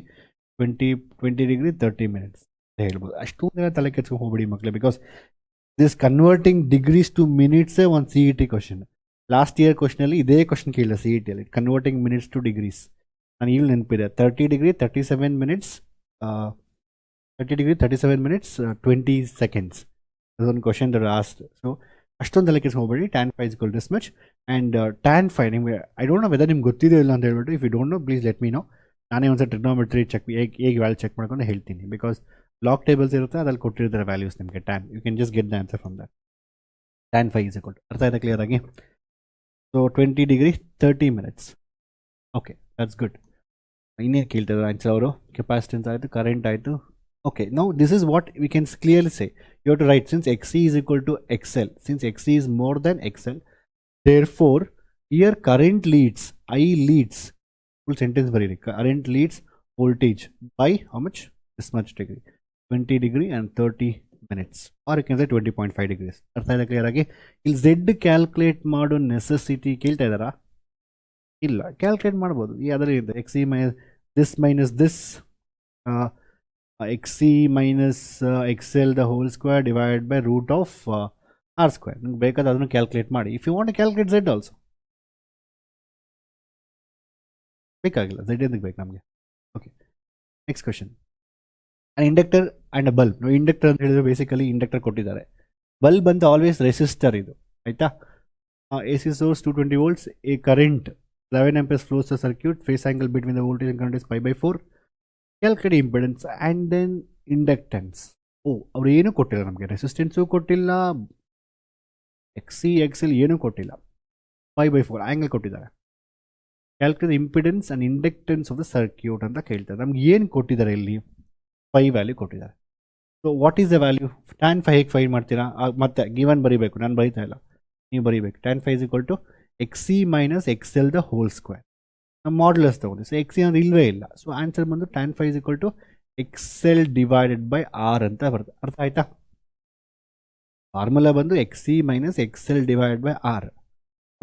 20 degree 30 minutes ಅಂತ ಹೇಳ್ಬೋದು. ಅಷ್ಟೊಂದು ತಲೆ ಕೆಡ್ಸ್ಕೊಂಡು ಹೋಗ್ಬಿಡಿ ಮಕ್ಕಳೇ, because this converting degrees to ಮಿನಿಟ್ಸೇ ಒಂದು CET ಕ್ವಶನ್. ಲಾಸ್ಟ್ ಇಯರ್ ಕ್ವಶನಲ್ಲಿ ಇದೇ ಕ್ವಶನ್ ಕೇಳಿಲ್ಲ CETಯಲ್ಲಿ, ಕನ್ವರ್ಟಿಂಗ್ ಮಿನಿಟ್ಸ್ ಟು ಡಿಗ್ರೀಸ್. ನಾನು ಇಲ್ಲಿ ನೆನಪಿದೆ, 30 ಡಿಗ್ರಿ 37 ಮಿನಿಟ್ಸ್ 20 seconds. ಅದೊಂದು ಕ್ವಶನ್ ಲಾಸ್ಟ್. ಸೊ ಅಷ್ಟೊಂದು ತಲೆ ಕೆಡ್ಸ್ಕೊಂಡು ಹೋಗ್ಬೇಡಿ. tan phi = this much. And tan phi ನಿಮಗೆ ಐ ಡೋಂಟ್ ನೋ ವೆದರ್ ನಿಮ್ಗೆ ಗೊತ್ತಿದೆಯೋ ಇಲ್ಲ ಅಂತ ಹೇಳ್ಬಿಟ್ಟು, if you don't know please let me know. ನಾನೇ ಒಂದ್ಸಲ ಟ್ರಿಗ್ನೋಮೆಟ್ರಿ ಹೇಗೆ ವ್ಯಾಲ್ಯೂ ಚೆಕ್ ಮಾಡ್ಕೊಂಡು ಹೇಳ್ತೀನಿ, ಬಿಕಾಸ್ ಲಾಗ್ ಟೇಬಲ್ಸ್ ಇರುತ್ತೆ, ಅದ್ರಲ್ಲಿ ಕೊಟ್ಟಿರ್ತಾರೆ ವ್ಯಾಲ್ಯೂಸ್ ನಿಮಗೆ. Tan you can just get the answer from that. tan phi = ಅರ್ಥ ಆಯ್ತಾ ಕ್ಲಿಯರ್ ಆಗಿ? So 20 degree 30 minutes. Okay, that's good. ಇನ್ನೇನು ಕೇಳ್ತಿದ್ದಾರೆ ಆನ್ಸರ್ ಅವರು? ಕೆಪಾಸಿಟೆನ್ಸ್ ಆಯಿತು, ಕರೆಂಟ್ ಆಯಿತು, Okay, now this is what we can clearly say. You have to write, since XC is equal to XL, since XC is more than XL, therefore here current leads, I leads, full sentence very current leads voltage by how much? This much degree, 20 degree and 30 minutes, or you can say 20.5 degrees. ಅರ್ಥ ಆಯ್ತಾ clear ಆಗಿ? ಇಲ್ಲಿ Z calculate ಮಾಡೋ necessity ಕೇಳ್ತಾ ಇದ್ದಾರಾ? ಇಲ್ಲ, calculate ಮಾಡ್ಬೋದು. ಈ ಅದರಲ್ಲಿ XC minus this XC minus XL the whole square divided by root of R square. ನಿಮ್ಗೆ ಬೇಕಾದ್ರೆ ಅದನ್ನು ಕ್ಯಾಲ್ಕುಲೇಟ್ ಮಾಡಿ. If you want to calculate Z also, ಬೇಕಾಗಿಲ್ಲ, Z ಎಂದಕ್ಕೆ ಬೇಕು ನಮಗೆ. Okay, next question. an inductor and a bulb. ನಾವು inductor ಅಂತ ಹೇಳಿದ್ರೆ ಬೇಸಿಕಲಿ ಇಂಡಕ್ಟರ್ ಕೊಟ್ಟಿದ್ದಾರೆ. ಬಲ್ಬ್ ಅಂತ ಆಲ್ವೇಸ್ ರೆಸಿಸ್ಟರ್ ಇದು, ಆಯ್ತಾ? AC source 220 volts, a current 11 amperes flows the circuit, phase angle between the voltage and current is pi by 4. Calculate impedance and then inductance. ಅವರು ಏನು ಕೊಟ್ಟಿಲ್ಲ ನಮಗೆ, ರೆಸಿಸ್ಟೆನ್ಸು ಕೊಟ್ಟಿಲ್ಲ, XC XL ಏನು ಕೊಟ್ಟಿಲ್ಲ, pi by 4 ಆಂಗಲ್ ಕೊಟ್ಟಿದ್ದಾರೆ. Calculate impedance and inductance of the circuit ಅಂತ ಕೇಳ್ತಾರೆ. ನಮ್ಗೆ ಏನು ಕೊಟ್ಟಿದ್ದಾರೆ ಇಲ್ಲಿ? ಫೈ ವ್ಯಾಲ್ಯೂ ಕೊಟ್ಟಿದ್ದಾರೆ. So what is the value? tan phi ಹೇಗೆ ಫೈಂಡ್ ಮಾಡ್ತೀರಾ? ಮತ್ತೆ ಗಿವನ್ ಬರೀಬೇಕು, ನಾನು ಬರೀತಾ ಇಲ್ಲ, ನೀವು ಬರೀಬೇಕು. tan phi is equal to XC minus XL the whole square. ನಾವು ಮಾಡ್ಯುಲಸ್ ತಗೊಂಡು, ಸೊ XC ಅಂದ್ರೆ ಇಲ್ಲವೇ ಇಲ್ಲ, ಸೊ ಆನ್ಸರ್ ಬಂದು tan phi is equal to XL divided by R ಅಂತ ಬರುತ್ತೆ. ಅರ್ಥ ಆಯ್ತಾ? ಫಾರ್ಮುಲಾ ಬಂದು XC minus XL divided by R,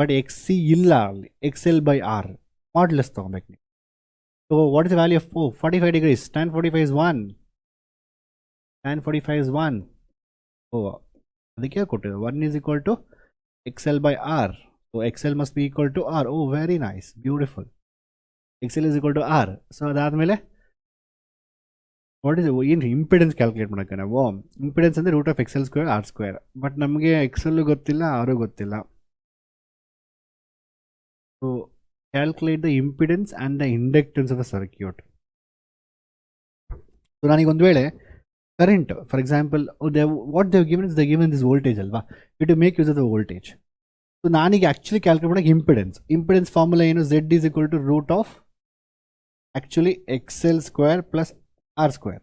but XC ಇಲ್ಲ ಅಲ್ಲಿ, XL by R ಮಾಡ್ಯುಲಸ್ ತಗೊಬೇಕು ನೀವು. So what is the value of 45 degrees? tan 45 is 1. tan 45 is 1. ಅದಕ್ಕೆ ಕೊಟ್ಟಿದೆ 1 is equal to XL by R. So XL must be equal to R. Oh, very nice, beautiful. XL is equal to R. So ಅದಾದಮೇಲೆ what is ಏನು impedance calculate ಮಾಡೋಕ್ಕೆ? ನಾವು impedance ಅಂದರೆ root of XL square R square, but ನಮಗೆ XL ಗೊತ್ತಿಲ್ಲ, R ಗೊತ್ತಿಲ್ಲ. So calculate the impedance and the inductance of the circuit. So ನನಗೆ ಒಂದು ವೇಳೆ current, for example, what they've given is the given this voltage ಅಲ್ವಾ, you to make use of the voltage. So ನಾನೀಗ actually calculate ಮಾಡೋಕೆ impedance formula ಏನು? Z is equal to root of actually XL square plus R square.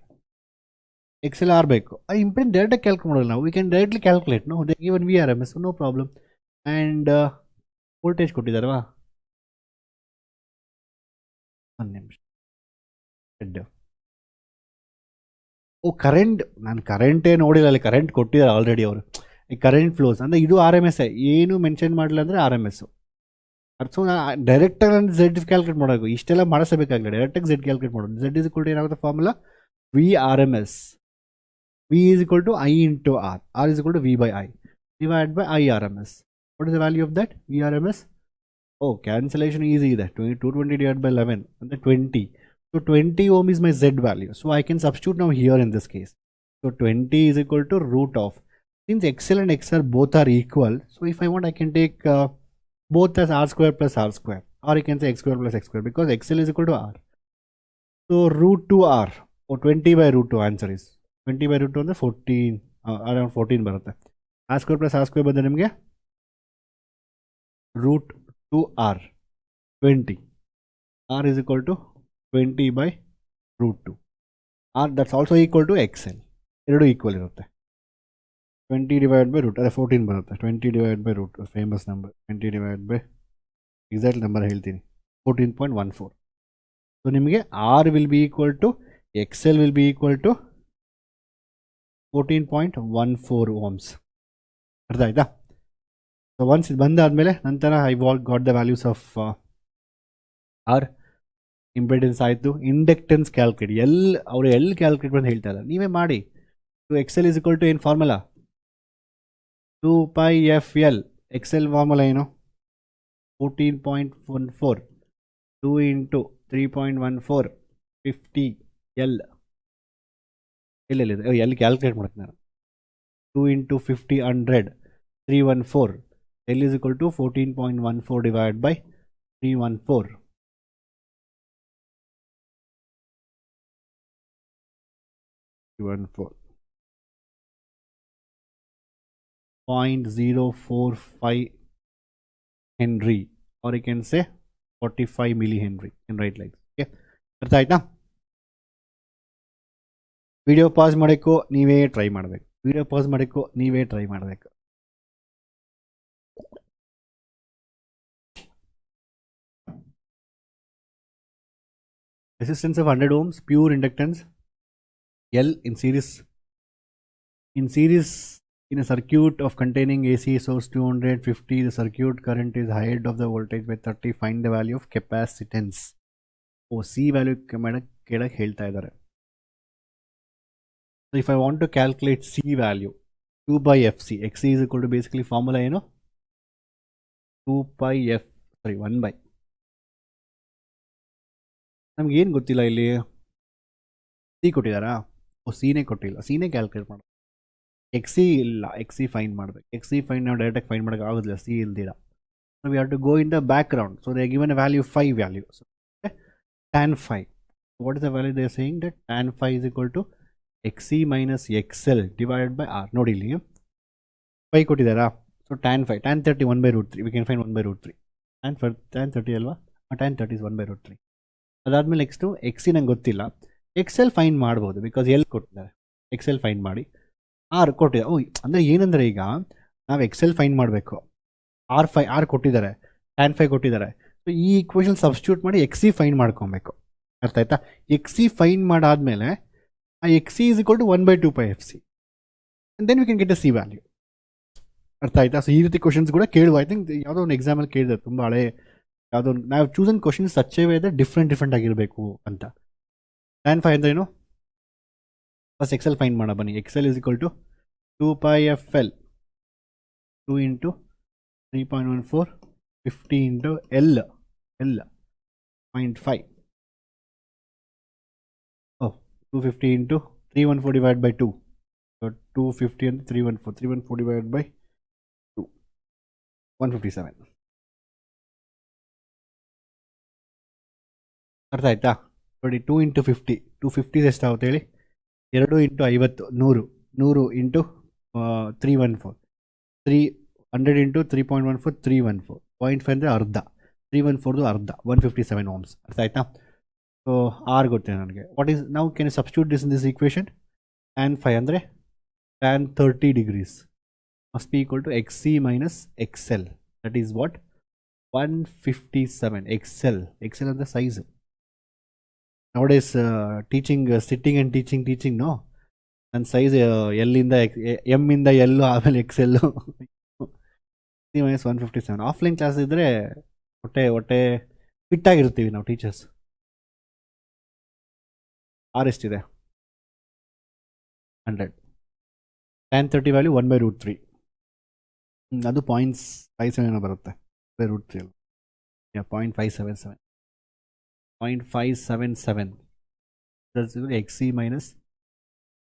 XL R ಬೇಕು, ಆ impedance ಡೈರೆಕ್ಟಾಗಿ calculate ಮಾಡೋಲ್ಲ ನಾವು, we can directly calculate. No, they given VRMS, no problem. And voltage ಕೊಟ್ಟಿದ್ದಾರವಾ, ಒಂದು ನಿಮಿಷ. ಕರೆಂಟ್, ನಾನು ಕರೆಂಟೇ ನೋಡಿಲ್ಲ, ಅಲ್ಲಿ ಕರೆಂಟ್ ಕೊಟ್ಟಿದ್ದಾರೆ ಆಲ್ರೆಡಿ ಅವರು. ಈ ಕರೆಂಟ್ ಫ್ಲೋಸ್ ಅಂದರೆ ಇದು RMS, ಏನು ಮೆನ್ಷನ್ ಮಾಡಲಿಲ್ಲ ಅಂದರೆ RMS. ಸೊ ಡೈರೆಕ್ಟಾಗಿ ನಾನು Z ಕ್ಯಾಲ್ಕುಲೇಟ್ ಮಾಡೋದು, ಇಷ್ಟೆಲ್ಲ ಮಾಡಿಸಬೇಕಾಗಿಲ್ಲ, ಡೈರೆಕ್ಟಾಗಿ Z ಕ್ಯಾಲ್ಕುಲೇಟ್ ಮಾಡೋದು. Z ಇಸ್ ಈಕ್ವಲ್ ಟು ಏನಾಗುತ್ತೆ formula? VRMS. V is equal to I into R. R is equal to V by I divided by IRMS. What is the value of that? VRMS. Oh, cancellation easy there. 220 divided by 11 and then 20. So 20 ohm is my Z value. So I can substitute now here in this case. So 20 is equal to root of, since XL and XR both are equal, so if I want I can take both as R square plus R square, or you can say X square plus X square, because XL is equal to R. So root 2 R, or 20 by root 2 answer is 20 by root 2 ಅಂದರೆ 14, around 14 ಬರುತ್ತೆ. R square plus R square ಬಂದರೆ ನಿಮಗೆ root 2 R 20. R is equal to 20 by root 2. R that's also equal to XL. ಎರಡು equal ಇರುತ್ತೆ. 20 divided by root, ಅದೇ 14 ಬರುತ್ತೆ. 20 divided by root, famous number. 20 divided by exact number ಹೇಳ್ತೀನಿ, 14.14. So ನಿಮಗೆ R will be equal to XL will be equal to 14.14 ohms. ಅರ್ಥ ಆಯ್ತಾ? So once ಇದು ಬಂದಾದಮೇಲೆ ನಂತರ I got the values of R. Impedance ಆಯಿತು. Inductance calculate, ಅವರು ಎಲ್ಲಿ calculate ಅಂತ ಹೇಳ್ತಾ ಇದ್ದಾರೆ, ನೀವೇ ಮಾಡಿ. So XL is equal to ಏನು formula? 2 pi FL. XL formula ಏನು? 14.14 2 into 3.14 50 L. ಎಲ್ಲೆಲ್ಲಿದೆ ಎಲ್ಲಿ ಕ್ಯಾಲ್ಕುಲೇಟ್ ಮಾಡ್ತೀನಿ ನಾನು. 2 into 50 100 314. L is equal to 14.14 divided by 314. 0.045 Henry, or you can say 45 millihenry in right like. Okay, ಅರ್ಥ ಆಯ್ತಾ? ವಿಡಿಯೋ ಪಾಸ್ ಮಾಡೋಕ್ಕೂ ನೀವೇ try ಮಾಡಬೇಕು. ವಿಡಿಯೋ ಪಾಸ್ ಮಾಡೋಕ್ಕೂ ನೀವೇ ಟ್ರೈ ಮಾಡಬೇಕು. Resistance of 100 ohms, pure inductance, L in series in a circuit of containing AC source 250, the circuit current is ahead of the voltage by 30. Find the value of capacitance. C value ಕೆಳಗೆ ಹೇಳ್ತಾ ಇದ್ದಾರೆ. So if I want to calculate C value, 2 by FC, XC is equal to basically formula ಏನು 1 by ನಮ್ಗೆ ಏನು ಗೊತ್ತಿಲ್ಲ ಇಲ್ಲಿ. C ಕೊಟ್ಟಿದ್ದಾರಾ? ಸಿನೇ ಕೊಟ್ಟಿಲ್ಲ, ಸಿನೇ ಕ್ಯಾಲ್ಕುಲೇಟ್ ಮಾಡೋದು. XC ಇಲ್ಲ, XC ಫೈಂಡ್ ಮಾಡಬೇಕು. XC ಫೈಂಡ್ ನಾವು ಡೈರೆಕ್ಟಾಗಿ ಫೈಂಡ್ ಮಾಡೋಕೆ ಆಗೋದಿಲ್ಲ ಸಿ ಇಲ್ದಿರ. So we have to go in the background. So they given a value 5 value. So tan 5. What is the value they are saying that tan 5 is equal to XC minus XL divided by R. ನೋಡಿ ಇಲ್ಲಿ 5 ಕೊಟ್ಟಿದ್ದಾರಾ? So tan 5, tan 30 1 by root 3. We can find 1 by root 3. tan 30 ಅಲ್ವಾ? tan 30 is 1 by root 3. ಅದಾದಮೇಲೆ next XC ನಂಗೆ ಗೊತ್ತಿಲ್ಲ. XL find ಮಾಡ್ಬೋದು because L ಕೊಟ್ಟಿದ್ದಾರೆ. XL find ಮಾಡಿ ಆರ್ ಕೊಟ್ಟಿದ್ದಾರೆ. ಅಂದರೆ ಏನಂದರೆ ಈಗ ನಾವು XL ಫೈಂಡ್ ಮಾಡಬೇಕು. ಆರ್ ಕೊಟ್ಟಿದ್ದಾರೆ, tan 5 ಕೊಟ್ಟಿದ್ದಾರೆ. ಸೊ ಈ ಈಕ್ವೇಷನ್ ಸಬ್ಸ್ಟಿಟ್ಯೂಟ್ ಮಾಡಿ XC ಫೈಂಡ್ ಮಾಡ್ಕೊಬೇಕು. ಅರ್ಥ ಆಯ್ತಾ? XC ಫೈಂಡ್ ಮಾಡಾದ್ಮೇಲೆ ಆ XC is equal to 1 by 2 pi FC and then we can get a C value. ಅರ್ಥ ಆಯ್ತಾ? ಸೊ ಈ ರೀತಿ ಕ್ವಶನ್ಸ್ ಕೂಡ ಕೇಳುವ. ಐ ಥಿಂಕ್ ಯಾವುದೋ ಒಂದು ಎಕ್ಸಾಮಲ್ಲಿ ಕೇಳಿದೆ, ತುಂಬ ಹಳೆ ಯಾವುದೋ ನಾವು ಚೂಸನ್ ಕ್ವಶನ್ ಸಚ್ಚೇವೇ ಇದೆ, ಡಿಫ್ರೆಂಟ್ ಆಗಿರಬೇಕು ಅಂತ. tan 5 ಅಂದ್ರೆ ಏನು? ಫಸ್ಟ್ XL ಫೈಂಡ್ ಮಾಡ ಬನ್ನಿ. XL is equal to 2 pi FL 2 into 3.14 50 into L 0.5. 250 into 314 divided by 2. So 250 and 314 divided by 2. 157. ಅರ್ಥ ಆಯ್ತಾ? ನೋಡಿ 2 into 50. 250 ಎಷ್ಟಾಗುತ್ತೆ ಹೇಳಿ? 2 into 50 100 into 314. 300 into 3.14 314. 0.5 ಅಂದರೆ ಅರ್ಧ. 314 ಅರ್ಧ 157 ohms. ಅರ್ಥ ಆಯ್ತಾ? ಸೊ ಆರ್ ಗೊತ್ತಿದೆ ನನಗೆ. ವಾಟ್ ಈಸ್ ನಾವು can substitute this in this equation? tan 5 ಅಂದರೆ tan 30 degrees must be equal to XC minus XL. That is what? 157. XL ಅಂದರೆ size. nowadays teaching sitting and teaching no. ನನ್ನ size ಎಲ್ಲಿಂದ M ಇಂದ ಎಲ್ಲು ಆಮೇಲೆ XL minus 157. Offline class ಇದ್ದರೆ ಹೊಟ್ಟೆ ಫಿಟ್ಟಾಗಿರ್ತೀವಿ ನಾವು ಟೀಚರ್ಸ್. ಆರ್ ಎಷ್ಟಿದೆ? 100. tan 30 value 1 by root 3. ಅದು 0.57 ಬರುತ್ತೆ ಬೈ ರೂಟ್ 3 ಅಲ್ಲ. 0.577. 0.577 XC minus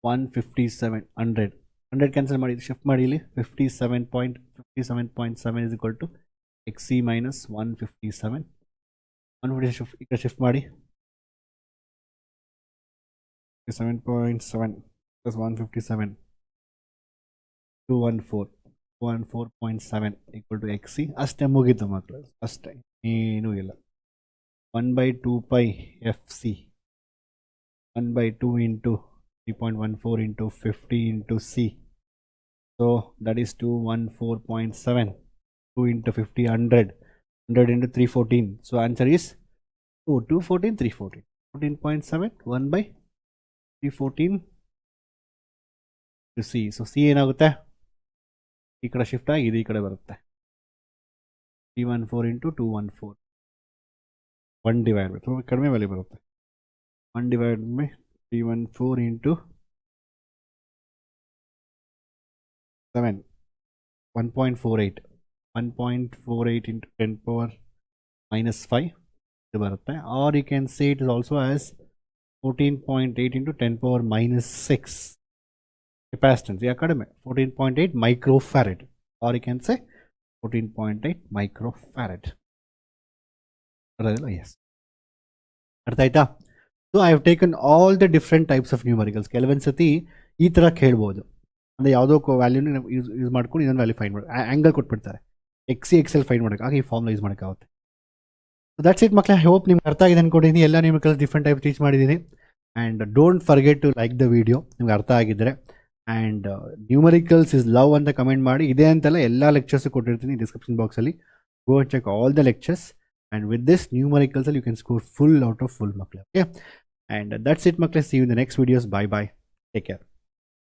157. 100 ಕ್ಯಾನ್ಸಲ್ ಮಾಡಿ ಶಿಫ್ಟ್ ಮಾಡಿ ಇಲ್ಲಿ 57.7 is equal to XC minus 157. 157 ಈಗ ಶಿಫ್ಟ್ ಮಾಡಿ 7.7 plus 157 214.7 equal to XC. ಅಷ್ಟೇ ಮುಗೀತು ಮಕ್ಕಳು, ಅಷ್ಟೇ, ಏನೂ ಇಲ್ಲ. 1 by 2 pi FC 1 by 2 into 3.14 into 50 into C. So that is 214.7. 2 into 50 100 into 314. So answer is 214 314 14.7 1 by 314 to C. So C ಏನಾಗುತ್ತೆ? ಈ ಕಡೆ ಶಿಫ್ಟ್ ಆಗಿ ಇದು ಈ ಕಡೆ ಬರುತ್ತೆ. 314 into 214 1 divided by ಕಡಿಮೆ ವ್ಯಾಲ್ಯೂ ಬರುತ್ತೆ. 1 divided by 314 into 7 1.48 into 10 power minus 5 ಇದು ಬರುತ್ತೆ. or you can say it is also as 14.8 into 10 power minus 6 capacitance. Yeah, ಕಡಿಮೆ 14.8 microfarad, or you can say 14.8 microfarad. Yes. ಅರ್ಥ ಆಯ್ತಾ? So I have taken all the different types of numericals. ಕೆಲವೊಂದು ಸತಿ ಈ ಥರ ಕೇಳ್ಬೋದು, ಅಂದರೆ ಯಾವುದೋ ವ್ಯಾಲ್ಯೂನ ಯೂಸ್ ಮಾಡ್ಕೊಂಡು ಇನ್ನೊಂದು ವ್ಯಾಲ್ಯೂ ಫೈಂಡ್ ಮಾಡಿ ಆ್ಯಂಗಲ್ ಕೊಟ್ಬಿಡ್ತಾರೆ, XL ಫೈಂಡ್ ಮಾಡೋಕೆ, ಆಗ ಈ ಫಾರ್ಮ್ನ ಯೂಸ್ ಮಾಡೋಕ್ಕಾಗುತ್ತೆ. ಸೊ ದಟ್ಸ್ ಇಟ್ ಮಕ್ಕಳೇ. ಐ ಹೋಪ್ ನಿಮ್ಗೆ ಅರ್ಥ ಆಗಿದೆ ಅನ್ಕೊಂಡಿದ್ದೀನಿ. ಎಲ್ಲ ನ್ಯೂಮರಿಕಲ್ಸ್ ಡಿಫ್ರೆಂಟ್ ಟೈಪ್ ಟೀಚ್ ಮಾಡಿದ್ದೀನಿ. And don't forget to like the video ನಿಮ್ಗೆ ಅರ್ಥ ಆಗಿದ್ದರೆ. ಆ್ಯಂಡ್ ನ್ಯೂಮರಿಕಲ್ಸ್ ಇಸ್ ಲವ್ ಅಂತ ಕಮೆಂಟ್ ಮಾಡಿ. ಇದೆ ಅಂತೆಲ್ಲ ಎಲ್ಲ ಲೆಕ್ಚರ್ಸ್ ಕೊಟ್ಟಿರ್ತೀನಿ ಡಿಸ್ಕ್ರಿಪ್ಷನ್ ಬಾಕ್ಸಲ್ಲಿ. Go check all the lectures. And with this ನ್ಯೂಮರಿಕಲ್ಸಲ್ಲಿ you can score full out of full ಮಕ್ಕಳೇ. ಓಕೆ, ಆ್ಯಂಡ್ ದಟ್ಸ್ ಇಟ್ ಮಕ್ಕಳೇ. See you in the next videos. Bye bye, take care.